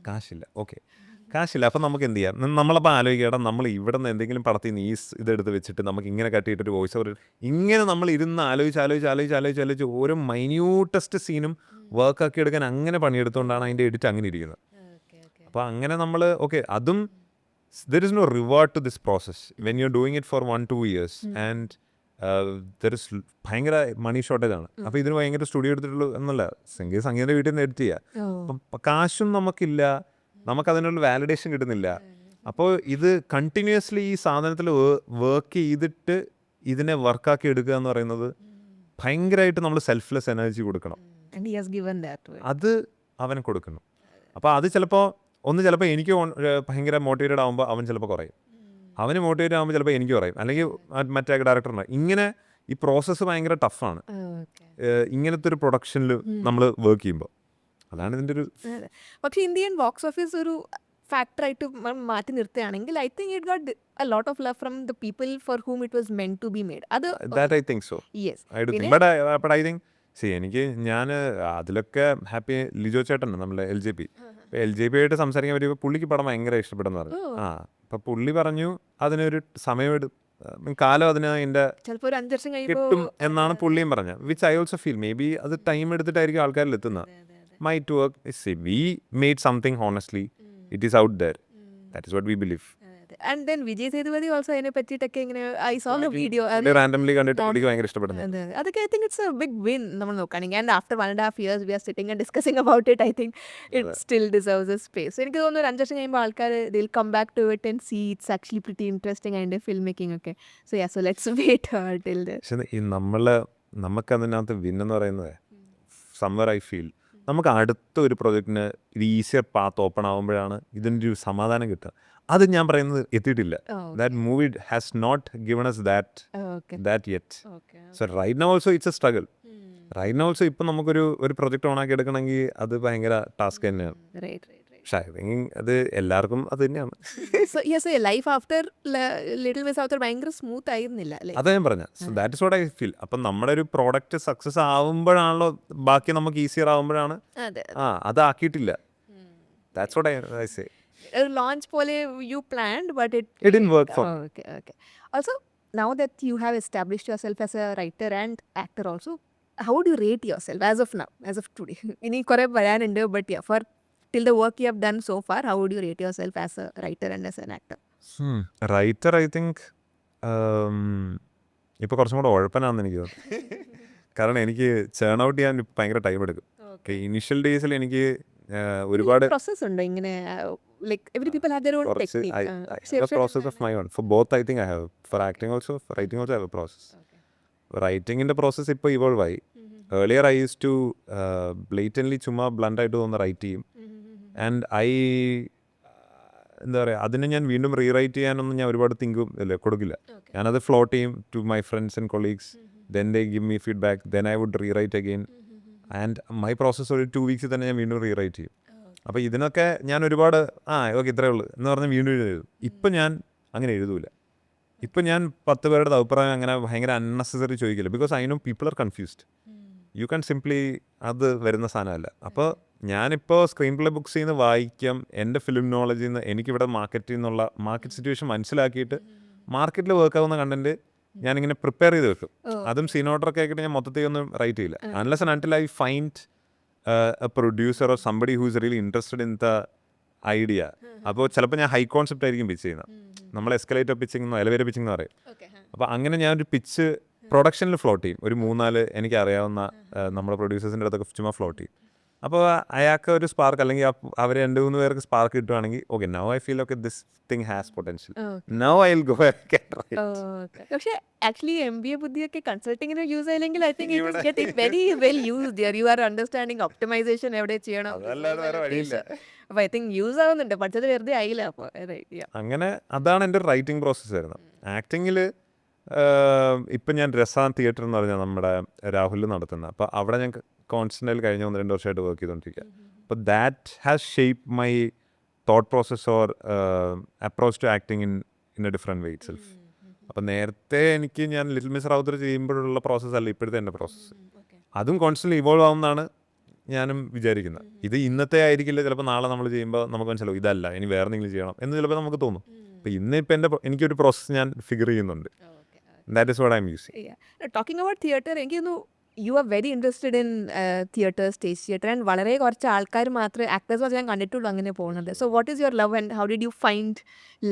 കാശില്ല. അപ്പം നമുക്ക് എന്ത് ചെയ്യാം, നമ്മളപ്പോൾ ആലോചിക്കണം നമ്മൾ ഇവിടെ നിന്ന് എന്തെങ്കിലും പടത്തിൽ നിന്ന് ഇതെടുത്ത് വെച്ചിട്ട് നമുക്ക് ഇങ്ങനെ കട്ടിയിട്ടൊരു വോയിസ് ഓവർ ഇങ്ങനെ നമ്മൾ ഇരുന്ന് ആലോചിച്ച് ഓരോ മൈന്യൂട്ടസ്റ്റ് സീനും വർക്കാക്കി എടുക്കാൻ അങ്ങനെ പണിയെടുത്തുകൊണ്ടാണ് അതിൻ്റെ എഡിറ്റ് അങ്ങനെ ഇരിക്കുന്നത്. അപ്പോൾ അങ്ങനെ നമ്മൾ അതും there is no reward to this process when you're doing it for 1-2 years and there is ഭയങ്കര മണി ഷോർട്ടേജ് ആണ്. അപ്പോൾ ഇതിന് ഭയങ്കര സ്റ്റുഡിയോ എടുത്തിട്ടുള്ളൂ എന്നല്ല, സംഗീതൻ്റെ വീട്ടിൽ നിന്ന് എഡിറ്റ് ചെയ്യുക. അപ്പം കാശും നമുക്കില്ല, നമുക്കതിനുള്ള വാലിഡേഷൻ കിട്ടുന്നില്ല. അപ്പോൾ ഇത് കണ്ടിന്യൂസ്ലി ഈ സാധനത്തിൽ വർക്ക് ചെയ്തിട്ട് ഇതിനെ വർക്കാക്കി എടുക്കുക എന്ന് പറയുന്നത് ഭയങ്കരമായിട്ട് നമ്മൾ സെൽഫ്ലെസ് എനർജി കൊടുക്കണം. അത് അവൻ കൊടുക്കുന്നു. അപ്പോൾ അത് ചിലപ്പോൾ എനിക്ക് ഭയങ്കര മോട്ടിവേറ്റഡ് ആകുമ്പോൾ അവൻ ചിലപ്പോൾ കുറയും, അവന് മോട്ടിവേറ്റഡ് ആകുമ്പോൾ ചിലപ്പോൾ എനിക്ക് കുറയും, അല്ലെങ്കിൽ മറ്റേ ഡയറക്ടറിന്. ഇങ്ങനെ ഈ പ്രോസസ്സ് ഭയങ്കര ടഫാണ് ഇങ്ങനത്തെ ഒരു പ്രൊഡക്ഷനിൽ നമ്മൾ വർക്ക് ചെയ്യുമ്പോൾ. അതാണ് ഇതിൻ്റെ ഒരു. പക്ഷേ ഇന്ത്യൻ ബോക്സ് ഓഫീസ് ഒരു ഫാക്ടറായിട്ട് മാറ്റി നിർത്തുകയാണെങ്കിൽ I think it got a lot of love from the people for whom it was meant to be made. അത് that I think so. Yes. I do think but I think എനിക്ക് ഞാൻ അതിലൊക്കെ happy Lijo ചേട്ടൻ നമ്മളെ LJP ആയിട്ട് സംസാരിക്കാൻ പറ്റിയപ്പോൾ പുള്ളിക്ക് പടം ഭയങ്കര ഇഷ്ടപ്പെടുന്നു പറഞ്ഞു. അപ്പം പുള്ളി പറഞ്ഞു അതിനൊരു കാലം അതിന് അതിൻ്റെ ചിലപ്പോൾ ഒരു 5 വർഷം കഴിയുമ്പോൾ കിട്ടും എന്നാണ് പുള്ളിയും പറഞ്ഞത്. Which I also feel maybe അത് ടൈം എടുത്തിട്ടായിരിക്കും ആൾക്കാരിൽ എത്തുന്നത്. Might work we made something honestly it is out there. That is what we believe. And then Vijay Sethupathi also അതിനെ പറ്റിയിട്ടൊക്കെ ഇങ്ങനെ I saw a video. Randomly കണ്ടിട്ട് പുള്ളിക്ക് ഭയങ്കര ഇഷ്ടപ്പെടുന്നു. അതൊക്കെ I think it's a big win നമ്മൾ നോക്കുകയാണെങ്കിൽ. And after 1.5 years we are sitting and discussing about it. I think it still deserves a space. എനിക്ക് തോന്നുന്നു ഒരു 5 വർഷം കഴിയുമ്പോൾ ആൾക്കാർ will come back to it and see it's actually pretty interesting അതിൻ്റെ film making ഒക്കെ. So let's wait till then. പക്ഷേ ഈ നമുക്കതിനകത്ത് വിന്നെന്ന് പറയുന്നത് സംവർ ഐ ഫീൽ നമുക്ക് അടുത്ത ഒരു പ്രൊജക്റ്റിന് ഒരു ഈസിയർ പാത്ത് ഓപ്പൺ ആകുമ്പോഴാണ് ഇതിൻ്റെ ഒരു സമാധാനം കിട്ടുക. അത് ഞാൻ പറയുന്നത് എത്തിയിട്ടില്ല. That movie has not given us that yet. So right now also it's a struggle. Right now also ഇപ്പം നമുക്കൊരു പ്രൊജക്റ്റ് ഓൺ ആക്കി എടുക്കണമെങ്കിൽ അത് ഭയങ്കര ടാസ്ക് തന്നെയാണ്. പക്ഷേ ഐ തിങ്ക് അത് എല്ലാവർക്കും അത് തന്നെയാണ്. Life after little miss after ഭയങ്കര സ്മൂത്ത് ആയിരുന്നില്ല അല്ലേ? അതാ ഞാൻ പറഞ്ഞ. So that is what I feel. അപ്പം നമ്മുടെ ഒരു പ്രോഡക്റ്റ് സക്സസ് ആവുമ്പോഴാണല്ലോ ബാക്കി നമുക്ക് ഈസിയർ ആവുമ്പോഴാണ്. അതാക്കിയിട്ടില്ല. That's what I say. Launch pole you planned but it didn't work for me. Okay. Also, now that you have established yourself as a writer and actor also, how would you rate yourself as of now, as of today? Ini kore parayanundu, but yeah, for till the work you have done so far, how would you rate yourself as a writer and as an actor? Writer, I think ഇപ്പോൾ കുറച്ചും കൂടെ ഉഴപ്പനാണെന്ന് എനിക്ക് തോന്നുന്നു. കാരണം എനിക്ക് ചേൺ out ചെയ്യാൻ ഭയങ്കര time എടുക്കും. ഇനിഷ്യൽ ഡേയ്സിൽ എനിക്ക് ഒരുപാട് പ്രോസസ് ഉണ്ട് ഇങ്ങനെ. Like every people have their own technique. I have a process of my own. For both I think I have. For acting also, for writing also I have a process. Writing in the process ഇപ്പോൾ evolve ആയി. Earlier I used to blatantly ചുമ്മാ blunt ആയിട്ട് തോന്നുന്ന right ചെയ്യും. And എന്താ പറയുക, അതിനെ ഞാൻ വീണ്ടും റീറൈറ്റ് ചെയ്യാനൊന്നും ഞാൻ ഒരുപാട് കൊടുക്കില്ല. ഞാനത് ഫ്ലോട്ട് ചെയ്യും to my friends and colleagues. Then they give me feedback. Then I would rewrite again. And my process ഒരു 2 weeks തന്നെ ഞാൻ വീണ്ടും റീറൈറ്റ് ചെയ്യും. അപ്പോൾ ഇതിനൊക്കെ ഞാൻ ഒരുപാട് ഓക്കെ ഇത്രയേ ഉള്ളൂ എന്ന് പറഞ്ഞ് വീണ്ടും എഴുതും. ഇപ്പം ഞാൻ അങ്ങനെ എഴുതൂല. ഇപ്പം ഞാൻ 10 പേരുടെ അഭിപ്രായം അങ്ങനെ ഭയങ്കര അൺനെസസറി ചോദിക്കില്ല. Because I know people are confused. You can simply അത് വരുന്ന സാധനമല്ല. അപ്പോൾ ഞാനിപ്പോൾ സ്ക്രീൻ പ്ലേ ബുക്സ് നിന്ന് വായിക്കാം. എൻ്റെ ഫിലിം നോളജിൽ നിന്ന് എനിക്കിവിടെ മാർക്കറ്റിൽ നിന്നുള്ള മാർക്കറ്റ് സിറ്റുവേഷൻ മനസ്സിലാക്കിയിട്ട് മാർക്കറ്റിൽ വർക്ക് ആവുന്ന കണ്ടൻറ്റ് ഞാനിങ്ങനെ പ്രിപ്പയർ ചെയ്ത് വെക്കും. അതും സീനോട്ടറൊക്കെ ആക്കിയിട്ട് ഞാൻ മൊത്തത്തിൽ ഒന്നും റൈറ്റ് ചെയ്യില്ല. Unless and until I find a producer or somebody who is really interested in the idea. അപ്പോൾ ചിലപ്പോൾ ഞാൻ ഹൈ കോൺസെപ്റ്റ് ആയിരിക്കും പിച്ച് ചെയ്യുന്നത്. നമ്മൾ എസ്കലേറ്റർ പിച്ചിങ് എലവേറ്റർ പിച്ചിങ് എന്ന് പറയും. അപ്പോൾ അങ്ങനെ ഞാനൊരു പിച്ച് പ്രൊഡക്ഷനിൽ ഫ്ലോട്ട് ചെയ്യും. ഒരു 3-4 എനിക്ക് അറിയാവുന്ന നമ്മുടെ പ്രൊഡ്യൂസേഴ്സിൻ്റെ അടുത്തൊക്കെ ചുമ്മാ ഫ്ലോട്ട് ചെയ്യും. അപ്പോൾ അയാൾക്ക് ഒരു സ്പാർക്ക് അല്ലെങ്കിൽ അവർ 2-3 പേർക്ക് സ്പാർക്ക് കിട്ടുവാണെങ്കിൽ okay now I feel okay this thing has potential. Now I will go back. പക്ഷേ ആക്ച്വലി MBA ബുദ്ധിയൊക്കെ കൺസൾട്ടിങ്ങിന് യൂസ് ആയില്ലെങ്കിൽ I think it is getting very well used here. You are understanding optimization എവിടെ ചെയ്യണം. അപ്പോൾ I think use ആവുന്നുണ്ട്. പഠിച്ചത് വെറുതെ ആയില്ല. അപ്പോൾ അങ്ങനെ അതാണ് എൻ്റെ റൈറ്റിംഗ് പ്രോസസ്സ് വരുന്നത്. ആക്ടിങ്ങിൽ ഇപ്പം ഞാൻ രസാൻ തിയേറ്റർ എന്ന് പറഞ്ഞാൽ നമ്മുടെ രാഹുൽ നടത്തുന്നത്. അപ്പോൾ അവിടെ ഞാൻ കോൺസ്റ്റൻ്റായി കഴിഞ്ഞ 1-2 വർഷമായിട്ട് വർക്ക് ചെയ്തുകൊണ്ടിരിക്കുക. അപ്പോൾ that has shape my thought process or approach to acting in a different way itself. അപ്പോൾ നേരത്തെ എനിക്ക് ഞാൻ ലിറ്റിൽ മിസ് റാവുത്തർ ചെയ്യുമ്പോഴുള്ള പ്രോസസ്സല്ല ഇപ്പോഴത്തെ എൻ്റെ പ്രോസസ്സ്. അതും കോൺസ്റ്റൻ്റ് ഇവോൾവ് ആവുമെന്നാണ് ഞാനും വിചാരിക്കുന്നത്. ഇത് ഇന്നത്തെ ആയിരിക്കില്ല. ചിലപ്പോൾ നാളെ നമ്മൾ ചെയ്യുമ്പോൾ നമുക്ക് മനസ്സിലാവും ഇതല്ല, ഇനി വേറെ എന്തെങ്കിലും ചെയ്യണം എന്ന് ചിലപ്പോൾ നമുക്ക് തോന്നും. അപ്പോൾ ഇന്നിപ്പോൾ എനിക്കൊരു പ്രോസസ്സ് ഞാൻ ഫിഗർ ചെയ്യുന്നുണ്ട്. That is what I'm using. Yeah. Talking about theatre, എനിക്ക് തോന്നുന്നു you are very interested in theatre, stage theatre, and വളരെ കുറച്ച് ആൾക്കാർ മാത്രമേ ആക്ടേഴ്സ് മാത്രമേ ഞാൻ കണ്ടിട്ടുള്ളൂ അങ്ങനെ പോകുന്നത്. So what is your love and how did you find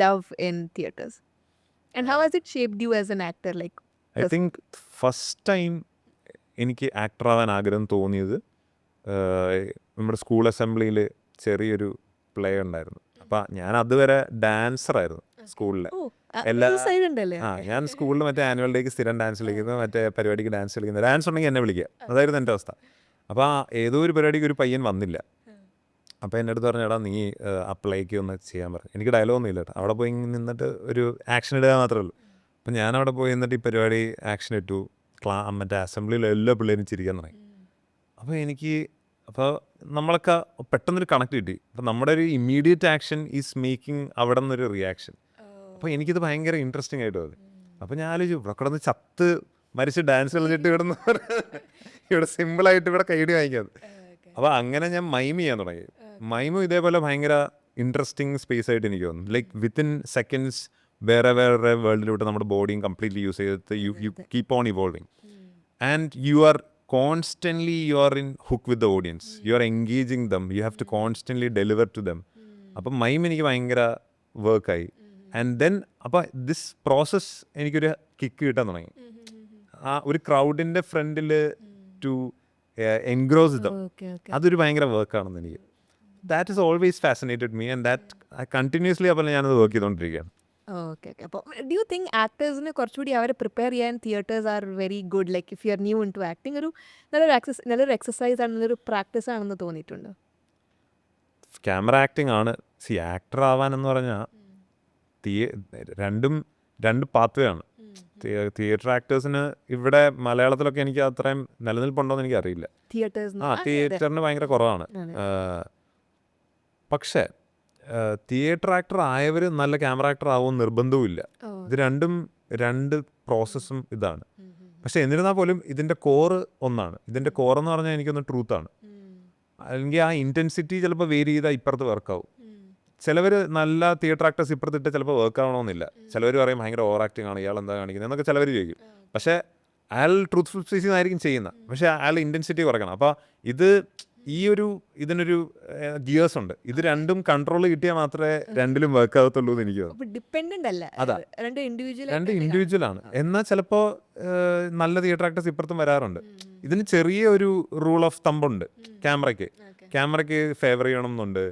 love in theatres? And how has it shaped you as an actor? Like I think first time എനിക്ക് ആക്ടർ ആവാൻ ആഗ്രഹം തോന്നിയത് നമ്മുടെ സ്കൂൾ അസംബ്ലിയിൽ ചെറിയൊരു പ്ലേ ഉണ്ടായിരുന്നു. അപ്പം ഞാൻ അതുവരെ ഡാൻസറായിരുന്നു സ്കൂളിൽ. ഞാൻ സ്കൂളിൽ മറ്റേ ആനുവൽ ഡേക്ക് സ്ഥിരം ഡാൻസ് കളിക്കുന്നത്, മറ്റേ പരിപാടിക്ക് ഡാൻസ് കളിക്കുന്നത്. ഡാൻസ് ഉണ്ടെങ്കിൽ എന്നെ വിളിക്കുക, അതായിരുന്നു എൻ്റെ അവസ്ഥ. അപ്പോൾ ഏതോ ഒരു പരിപാടിക്ക് ഒരു പയ്യൻ വന്നില്ല. അപ്പോൾ എൻ്റെ അടുത്ത് പറഞ്ഞു, എടാ നീ അപ്ലൈക്ക് ഒന്ന് ചെയ്യാൻ പറഞ്ഞു. എനിക്ക് ഡയലോഗൊന്നും ഇല്ല കേട്ടോ. അവിടെ പോയി നിന്നിട്ട് ഒരു ആക്ഷൻ ഇടുക മാത്രമേ ഉള്ളൂ. അപ്പോൾ ഞാൻ അവിടെ പോയി നിന്നിട്ട് ഈ പരിപാടി ആക്ഷൻ ഇട്ടു. മറ്റേ അസംബ്ലിയിൽ എല്ലാ പിള്ളേരും ചിരിക്കാൻ തുടങ്ങി. അപ്പോൾ നമ്മളൊക്കെ പെട്ടെന്നൊരു കണക്ട് കിട്ടി. അപ്പം നമ്മുടെ ഒരു ഇമ്മീഡിയറ്റ് ആക്ഷൻ ഈസ് മേക്കിംഗ് അവിടെ നിന്നൊരു റിയാക്ഷൻ. അപ്പോൾ എനിക്കിത് ഭയങ്കര ഇൻട്രസ്റ്റിംഗ് ആയിട്ട് തോന്നി. അപ്പോൾ ഞാൻ ആലോചിച്ചു ഇവിടെ കിടന്ന് ചത്ത് മരിച്ച് ഡാൻസ് കളിച്ചിട്ട് കിടന്ന് ഇവിടെ സിമ്പിളായിട്ട് ഇവിടെ കൈഡി വാങ്ങിക്കാറ്. അപ്പോൾ അങ്ങനെ ഞാൻ മൈം ചെയ്യാൻ തുടങ്ങി. മൈമും ഇതേപോലെ ഭയങ്കര ഇൻട്രസ്റ്റിംഗ് സ്പേസ് ആയിട്ട് എനിക്ക് തോന്നുന്നു. ലൈക്ക് വിത്തിൻ സെക്കൻഡ്സ് വേറെ വേൾഡിലോട്ട് നമ്മുടെ ബോഡിയും കംപ്ലീറ്റ്ലി യൂസ് ചെയ്തിട്ട് you keep on evolving and you are constantly you are in hook with the audience. You are engaging them, you have to constantly deliver to them. അപ്പം mime എനിക്ക് ഭയങ്കര വർക്കായി. And then അപ്പോൾ this process എനിക്കൊരു kick കിട്ടാൻ തുടങ്ങി. ആ ഒരു ക്രൗഡിൻ്റെ ഫ്രണ്ടിൽ ടു എൻഗ്രോസ് ദം, അതൊരു ഭയങ്കര വർക്കാണെന്ന് എനിക്ക്. That is always fascinated me and that continuously അപ്പോൾ ഞാനത് വർക്ക് ചെയ്തുകൊണ്ടിരിക്കുകയാണ്. Okay okay. അപ്പോൾ ഡു യു തിങ്ക് ആക്ടേഴ്സിന് കുറച്ചുകൂടി അവരെ പ്രിപ്പയർ ചെയ്യാൻ theatres are very good? Like if you are new in to acting ഒരു നല്ലൊരു എക്സസൈസ് ആണ്, നല്ലൊരു പ്രാക്ടീസ് ആണെന്ന് തോന്നിയിട്ടുണ്ടോ? ക്യാമറ ആക്ടിങ് ആണ്. ആക്ടർ ആവാനെന്ന് പറഞ്ഞാൽ രണ്ട് പാത്വേ ആണ്. തിയേറ്റർ ആക്ടേഴ്സിന് ഇവിടെ മലയാളത്തിലൊക്കെ എനിക്ക് അത്രയും നിലനിൽപ്പുണ്ടോയെന്ന് എനിക്ക് അറിയില്ല. തിയേറ്ററിന് ഭയങ്കര കുറവാണ്. പക്ഷേ തിയേറ്റർ ആക്ടർ ആയവർ നല്ല ക്യാമറ ആക്ടർ ആവുമെന്ന് നിർബന്ധവുമില്ല. ഇത് രണ്ട് പ്രോസസ്സും ഇതാണ്. പക്ഷെ എന്നിരുന്നാൽ പോലും ഇതിൻ്റെ കോറ് ഒന്നാണ്. ഇതിൻ്റെ കോറെന്ന് പറഞ്ഞാൽ എനിക്കൊന്ന് ട്രൂത്താണ്. അല്ലെങ്കിൽ ആ ഇൻറ്റൻസിറ്റി ചിലപ്പോൾ വേരി ചെയ്താൽ ഇപ്പുറത്ത് വർക്കാവും. ചിലവർ നല്ല തിയേറ്റർ ആക്ടേഴ്സ് ഇപ്പുറത്തിട്ട് ചിലപ്പോൾ വർക്ക് ആവണമെന്നില്ല. ചിലവർ പറയും ഭയങ്കര ഓവർ ആക്ടിങ് ആണ്, ഇയാൾ എന്താ കാണിക്കുന്നത് എന്നൊക്കെ ചിലവർ ചോദിക്കും. പക്ഷേ അയാൾ ട്രൂത്ത്ഫുൾ സ്പീച്ചിങ് ആയിരിക്കും ചെയ്യുന്നത്, പക്ഷേ അയാൾ ഇൻറ്റൻസിറ്റി കുറയ്ക്കണം. അപ്പോൾ ഇതിനൊരു ഗിയേഴ്സ് ഉണ്ട്. ഇത് രണ്ടും കൺട്രോൾ കിട്ടിയാൽ മാത്രമേ രണ്ടിലും വർക്ക് ആകത്തുള്ളൂ എന്ന് എനിക്ക് തോന്നുന്നു. അതാ രണ്ട് ഇൻഡിവിജ്വൽ ആണ്. എന്നാൽ ചിലപ്പോൾ നല്ല തിയേറ്റർ ആക്ടേഴ്സ് ഇപ്പുറത്തും വരാറുണ്ട്. ഇതിന് ചെറിയ ഒരു റൂൾ ഓഫ് തമ്പുണ്ട്. ക്യാമറയ്ക്ക് ഫേവർ ചെയ്യണം എന്നുണ്ട്,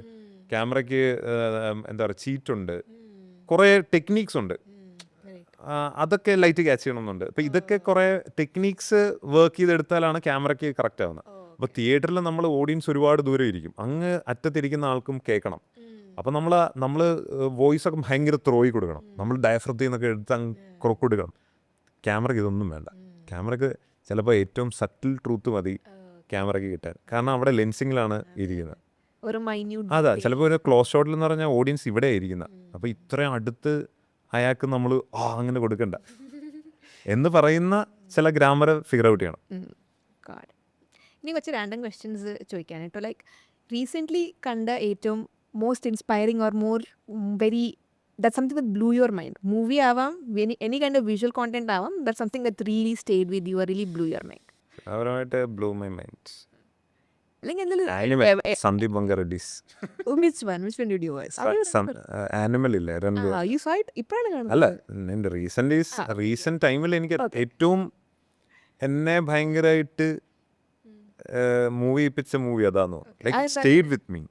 ക്യാമറയ്ക്ക് എന്താ പറയുക ചീറ്റുണ്ട്, കുറേ ടെക്നീക്സ് ഉണ്ട്. അതൊക്കെ ലൈറ്റ് ക്യാച്ച് ചെയ്യണമെന്നുണ്ട്. അപ്പോൾ ഇതൊക്കെ കുറേ ടെക്നീക്സ് വർക്ക് ചെയ്തെടുത്താലാണ് ക്യാമറയ്ക്ക് കറക്റ്റ് ആവുന്നത്. അപ്പോൾ തിയേറ്ററിൽ നമ്മൾ ഓഡിയൻസ് ഒരുപാട് ദൂരം ഇരിക്കും, അങ്ങ് അറ്റത്തിരിക്കുന്ന ആൾക്കും കേൾക്കണം. അപ്പോൾ നമ്മൾ വോയിസ് ഒക്കെ ഭയങ്കര ത്രോയി കൊടുക്കണം, നമ്മൾ ഡയഫ്രത്തിൽ നിന്നൊക്കെ എടുത്ത് അങ്ങ് കൊടുക്കണം. ക്യാമറയ്ക്ക് ഇതൊന്നും വേണ്ട. ക്യാമറയ്ക്ക് ചിലപ്പോൾ ഏറ്റവും സറ്റിൽ ട്രൂത്ത് മതി ക്യാമറയ്ക്ക് കിട്ടാൻ, കാരണം അവിടെ ലെൻസിങ്ങിലാണ് ഇരിക്കുന്നത്. അതാ ചിലപ്പോൾ ഒരു ക്ലോസ് ഷോട്ടിൽ എന്ന് പറഞ്ഞാൽ ഓഡിയൻസ് ഇവിടെ ഇരിക്കുന്നത്. അപ്പോൾ ഇത്രയും അടുത്ത് അയാൾക്ക് നമ്മൾ അങ്ങനെ കൊടുക്കണ്ട എന്ന് പറയുന്ന ചില ഗ്രാമർ ഫിഗർ ഔട്ട് ചെയ്യണം. ഇനി കുറച്ച് റാൻഡം ക്വസ്റ്റ്യൻസ് ചോദിക്കാൻ കേട്ടോ. ലൈക്ക് റീസെൻ്റ്ലി കണ്ട ഏറ്റവും most inspiring or more very that something that blew your mind? Movie ആവാം, any kind of visual content ആവാം, that something that really stayed with you, really blew your mind. അവരുമായിട്ട് blew my mind അല്ലെങ്കിൽ സന്ദീപ് ബംഗറെഡ്ഡീസ്. which one did you watch? Animal ഇല്ലേ, You saw it ഇപ്പോഴാണ് കാണുന്നത്? അല്ല, എൻ്റെ റീസെന്റ് ടൈമിൽ എനിക്ക് ഏറ്റവും എന്നെ ഭയങ്കരമായിട്ട് മൂവി ഇപ്പിച്ച മൂവി അതാണോ, ലൈക്ക് സ്റ്റേഡ് വിത്ത് മീ.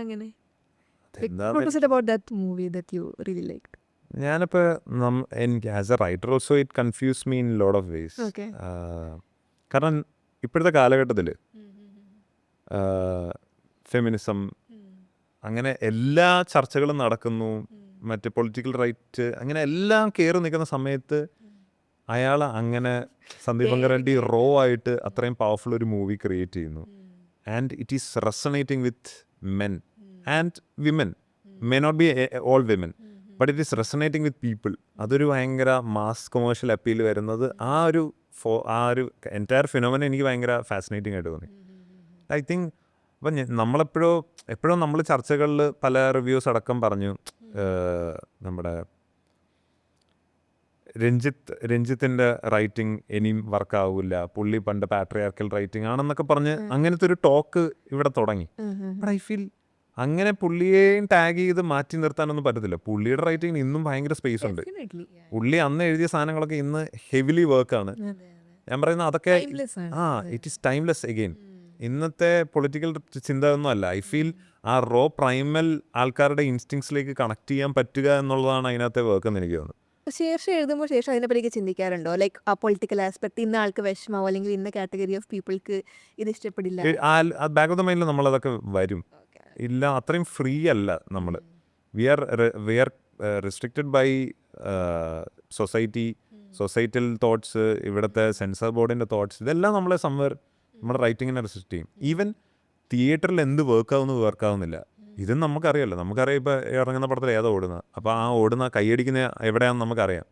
അങ്ങനെ what was it about that movie that you really liked? ഞാനിപ്പോൾ എനിക്ക് as A writer also it confuse me in lot of ways. കാരണം ഇപ്പോഴത്തെ കാലഘട്ടത്തിൽ ഫെമിനിസം അങ്ങനെ എല്ലാ ചർച്ചകളും നടക്കുന്നു, മറ്റേ പൊളിറ്റിക്കൽ റൈറ്റ് അങ്ങനെ എല്ലാം കയറി നിൽക്കുന്ന സമയത്ത് അയാൾ അങ്ങനെ സന്ദീപ് ബംഗറെഡ്ഡി റോ ആയിട്ട് അത്രയും പവർഫുൾ ഒരു മൂവി ക്രിയേറ്റ് ചെയ്യുന്നു. And it is resonating with men and women, may not be all women, but it is resonating with people. അതൊരു ഭയങ്കര മാസ് കൊമേഴ്ഷ്യൽ അപ്പീൽ വരുന്നത് ആ ഒരു എൻറ്റയർ ഫിനോമിന എനിക്ക് ഭയങ്കര ഫാസിനേറ്റിംഗ് ആയിട്ട് തോന്നി. ഐ തിങ്ക് അപ്പം എപ്പോഴും നമ്മൾ ചർച്ചകളിൽ പല റിവ്യൂസ് അടക്കം പറഞ്ഞു, നമ്മുടെ രഞ്ജിത്തിൻ്റെ റൈറ്റിംഗ് ഇനിയും വർക്കാവില്ല, പുള്ളി പണ്ട് പാട്രിയാർക്കൽ റൈറ്റിംഗ് ആണെന്നൊക്കെ പറഞ്ഞ് അങ്ങനത്തെ ഒരു ടോക്ക് ഇവിടെ തുടങ്ങി. ബട്ട് ഐ ഫീൽ അങ്ങനെ പുള്ളിയെയും ടാഗ് ചെയ്ത് മാറ്റി നിർത്താനൊന്നും പറ്റത്തില്ല. പുള്ളിയുടെ റൈറ്റിംഗിന് ഇന്നും ഭയങ്കര സ്പേസ് ഉണ്ട്. പുള്ളി അന്ന് എഴുതിയ സാധനങ്ങളൊക്കെ ഇന്ന് ഹെവിലി വർക്കാണ്. ഞാൻ പറയുന്നത് അതൊക്കെ ഇറ്റ് ഈസ് ടൈംലെസ് അഗെയിൻ. ഇന്നത്തെ പൊളിറ്റിക്കൽ ചിന്ത ഒന്നും അല്ല. ഐ ഫീൽ ആ റോ പ്രൈമൽ ആൾക്കാരുടെ ഇൻസ്റ്റിങ്സിലേക്ക് കണക്ട് ചെയ്യാൻ പറ്റുക എന്നുള്ളതാണ് അതിനകത്തെ വർക്ക് എന്ന് എനിക്ക് തോന്നുന്നു. ശേഷം എഴുതുമ്പോൾ ശേഷം അതിനെപ്പറ്റി ചിന്തിക്കാറുണ്ടോ? ലൈക്ക് ആ പൊളിറ്റിക്കൽ ആസ്പെക്ട് ഇന്ന ആൾക്ക് വിഷമാവോ അല്ലെങ്കിൽ ഇന്ന കാറ്റഗറി ഓഫ് പീപ്പിൾക്ക് ഇത് ഇഷ്ടപ്പെടില്ല, ബാക്ക് ഓഫ് ദ മൈൻഡിൽ നമ്മളതൊക്കെ വരും. ഇല്ല, അത്രയും ഫ്രീ അല്ല നമ്മൾ. We are restricted by societal thoughts, ഇവിടുത്തെ സെൻസർ ബോർഡിൻ്റെ തോട്ട്സ്, ഇതെല്ലാം നമ്മളെ സംവർ നമ്മുടെ റൈറ്റിങ്ങിനെ റെസിസ്റ്റ് ചെയ്യും. ഈവൻ തിയേറ്ററിൽ എന്ത് വർക്ക് ആവുന്നില്ല. ഇതും നമുക്കറിയാമല്ലോ, നമുക്കറിയാം ഇപ്പോൾ ഇറങ്ങുന്ന പടത്തിൽ ഏതാ ഓടുന്നത്, അപ്പോൾ ആ ഓടുന്ന കൈയടിക്കുന്ന എവിടെയാണെന്ന് നമുക്കറിയാം.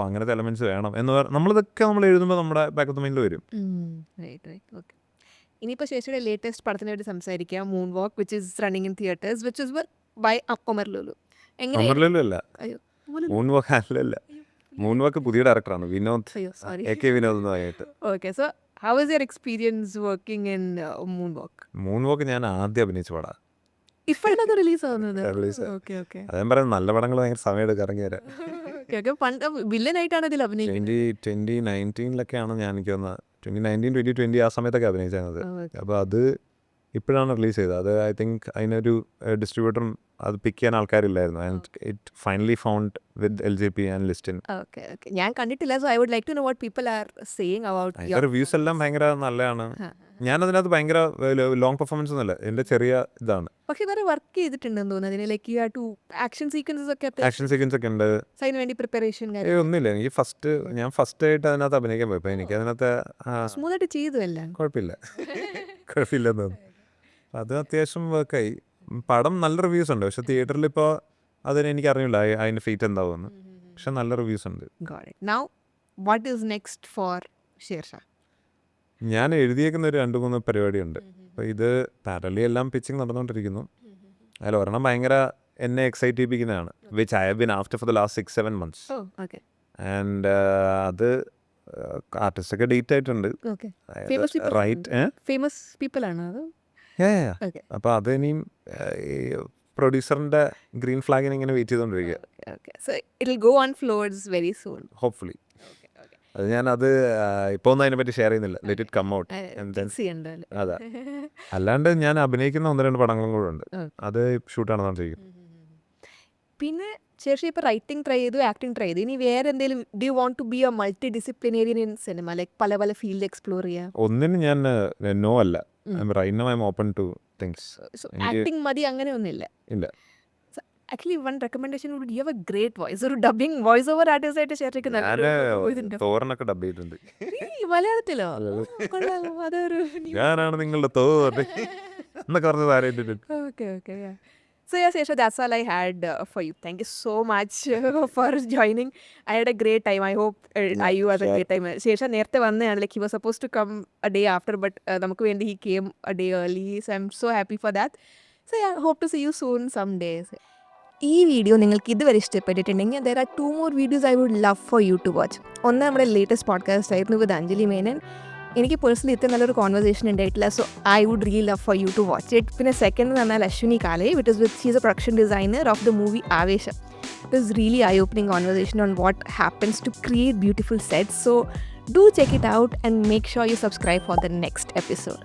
അങ്ങനത്തെ എലമെൻറ്റ്സ് വേണം എന്ന് നമ്മളിതൊക്കെ നമ്മൾ എഴുതുമ്പോൾ നമ്മുടെ ബാക്ക് ഓഫ് ദ മൈൻഡിൽ വരും. ഓക്കെ. ഇനിയിപ്പോൾ ശേഷിയുടെ ലേറ്റസ്റ്റ് പടത്തിനെ പറ്റി സംസാരിക്കാം, moon walk, which is running in theatres, which is by Omar Lulu. എങ്ങനെ? അമർലല്ലു അല്ല, അയ്യോ മൂൺ വാക്ക് അല്ലല്ല. മൂൺ വാക്ക് പുതിയ ഡയറക്ടറാണ്, വിനോദ്, സോറി. AK വിനോദ് എന്നായിട്ട്. Okay, so how was your experience working in moon walk? Moon walk ഞാൻ ആദ്യം അഭിനയിച്ച പടാ. ഇപ്പോഴാണ് റിലീസ് ആവുന്നത്? Release ആ. ഓക്കെ ഓക്കെ അതേ പറയുന്നത്, നല്ല പടങ്ങൾ ഭയങ്കര സമയം എടുക്കും ഇറങ്ങി വരാൻ. ഓക്കെ. പണ്ട് വില്ലനായിട്ടാണ് ഇതിൽ അഭിനയിക്കുന്നത്. 2019 ഞാൻ എനിക്ക് തോന്നുന്നത് 2019, 2020 ആ സമയത്തൊക്കെ അഭിനയിച്ചത്. അപ്പോൾ അത് ഇപ്പോഴാണ് റിലീസ് ചെയ്തത്. അത് ഐ തിങ്ക് അതിനൊരു ഡിസ്ട്രിബ്യൂട്ടറും അത് പിക്ക് ചെയ്യാൻ ആൾക്കാരില്ലായിരുന്നു. And it finally found with LJP and Listin. Okay okay, ഞാൻ കണ്ടിട്ടില്ല. So I would like to know what people are saying about അതിൻ്റെ റിവ്യൂസ് എല്ലാം ഭയങ്കര നല്ലതാണ്. ഞാനതിനകത്ത് ഭയങ്കര ലോങ് പെർഫോമൻസ് ഒന്നുമില്ല, എൻ്റെ ചെറിയ ഇതാണ്. പക്ഷെ വേറെ വർക്ക് ചെയ്തിട്ടുണ്ടെന്ന് തോന്നുന്നു അതിന്. Like you have to action sequences ഒക്കെ ആക്ഷൻ സീക്വൻസ് ഒക്കെ ഉണ്ട്. അതിന് വേണ്ടി പ്രിപ്പറേഷൻ ഒന്നുമില്ല, എനിക്ക് ഞാൻ ഫസ്റ്റ് ആയിട്ട് അതിനകത്ത് അഭിനയിക്കാൻ പോയി. അപ്പോൾ എനിക്ക് അതിനകത്ത് സ്മൂത്ത് ആയിട്ട് ചെയ്തു എല്ലാം. കുഴപ്പമില്ല കുഴപ്പമില്ലെന്ന് തോന്നുന്നു. അത് അത്യാവശ്യം വർക്കായി. പടം നല്ല റിവ്യൂസ് ഉണ്ട്, പക്ഷെ തിയേറ്ററിൽ ഇപ്പോൾ അതിന് എനിക്ക് അറിയില്ല അതിൻ്റെ ഫീറ്റ് എന്താവുമെന്ന്. പക്ഷെ നല്ല റിവ്യൂസ് ഉണ്ട്. Got it. Now, what is next for Shersha? ഞാൻ എഴുതിയേക്കുന്ന ഒരു 2-3 പരിപാടിയുണ്ട്. അപ്പോൾ ഇത് പാരലി എല്ലാം പിച്ചിങ് നടന്നുകൊണ്ടിരിക്കുന്നു. അതിൽ ഒരെണ്ണം ഭയങ്കര എന്നെ എക്സൈറ്റ് ചെയ്യിപ്പിക്കുന്നതാണ്, which I have been after for the last 6-7 months. Oh, okay. And അത് ആർട്ടിസ്റ്റൊക്കെ ഡേറ്റ് ആയിട്ടുണ്ട്. Okay. Famous people? Right. Famous people ആണോ അത്? Okay. അപ്പോൾ അത് ഇനിയും പ്രൊഡ്യൂസറിൻ്റെ ഗ്രീൻ ഫ്ലാഗിന് ഇങ്ങനെ വെയിറ്റ് ചെയ്തുകൊണ്ടിരിക്കുക. Okay. So it will go on floors very soon. Hopefully. അത് ഞാനത് ഇപ്പോൾ ഒന്നും അതിനെപ്പറ്റി ഷെയർ ചെയ്യുന്നില്ല. Let it come out. ചെയ്യണ്ടല്ലോ. അതാ, അല്ലാണ്ട് ഞാൻ അഭിനയിക്കുന്ന 1-2 പടങ്ങളും കൂടെ ഉണ്ട്. അത് ഷൂട്ടാണ് നടന്നിരിക്കുന്നത്. പിന്നെ ശേഷം ഇപ്പോൾ റൈറ്റിംഗ് ട്രൈ ചെയ്തു, ആക്ടിങ് ട്രൈ ചെയ്തു. ഇനി വേറെ എന്തെങ്കിലും do you want to be a multi disciplinarian in cinema, like പല പല ഫീൽഡ് എക്സ്പ്ലോർ ചെയ്യാം? ഒന്നിനും ഞാൻ നോ അല്ല. Right now I'm open to things. So acting മതി അങ്ങനെ ഒന്നുമില്ല? ഇല്ല. Actually one recommendation would you have a great voice. ഒരു ഡബിങ് വോയിസ് ഓവർ ആർട്ടിസ്റ്റ് ആയിട്ട് ശേഷിക്ക് ഞാൻ തോരനൊക്കെ ഡബ് ചെയ്തിട്ടുണ്ട്. മലയാളത്തിലോ? അതൊരു ഞാനാണ് നിങ്ങളുടെ തോരൻ എന്നൊക്കെ പറഞ്ഞത് ആരായിട്ട്. Okay, okay, yeah. So yeah, Sesha, that's all I had for you. Thank you so much for joining. I had a great time. I hope you had a great time. Sesha നേരത്തെ വന്നതാണ്, like he was supposed to come a day after, but നമുക്ക് വേണ്ടി he came a day early. So I'm so happy for that. So yeah, hope to see you soon someday. ഈ video നിങ്ങൾക്ക് ഇതുവരെ ഇഷ്ടപ്പെട്ടിട്ടുണ്ടെങ്കിൽ there are 2 more videos I would love for you to watch. ഒന്ന് നമ്മുടെ latest podcast ആയിരുന്നു വിത്ത് അഞ്ജലി മേനൻ. എനിക്ക് personally ഇത്ര നല്ലൊരു കോൺവെർസേഷൻ ഉണ്ടായിട്ടില്ല. So I would really love for you to watch it. പിന്നെ സെക്കൻഡ് എന്ന് പറഞ്ഞാൽ Ashwini Kale, wit is with she's a production designer of the movie Aavesham. It is really eye opening conversation on what happens to create beautiful sets. So do check it out and make sure you subscribe for the next episode.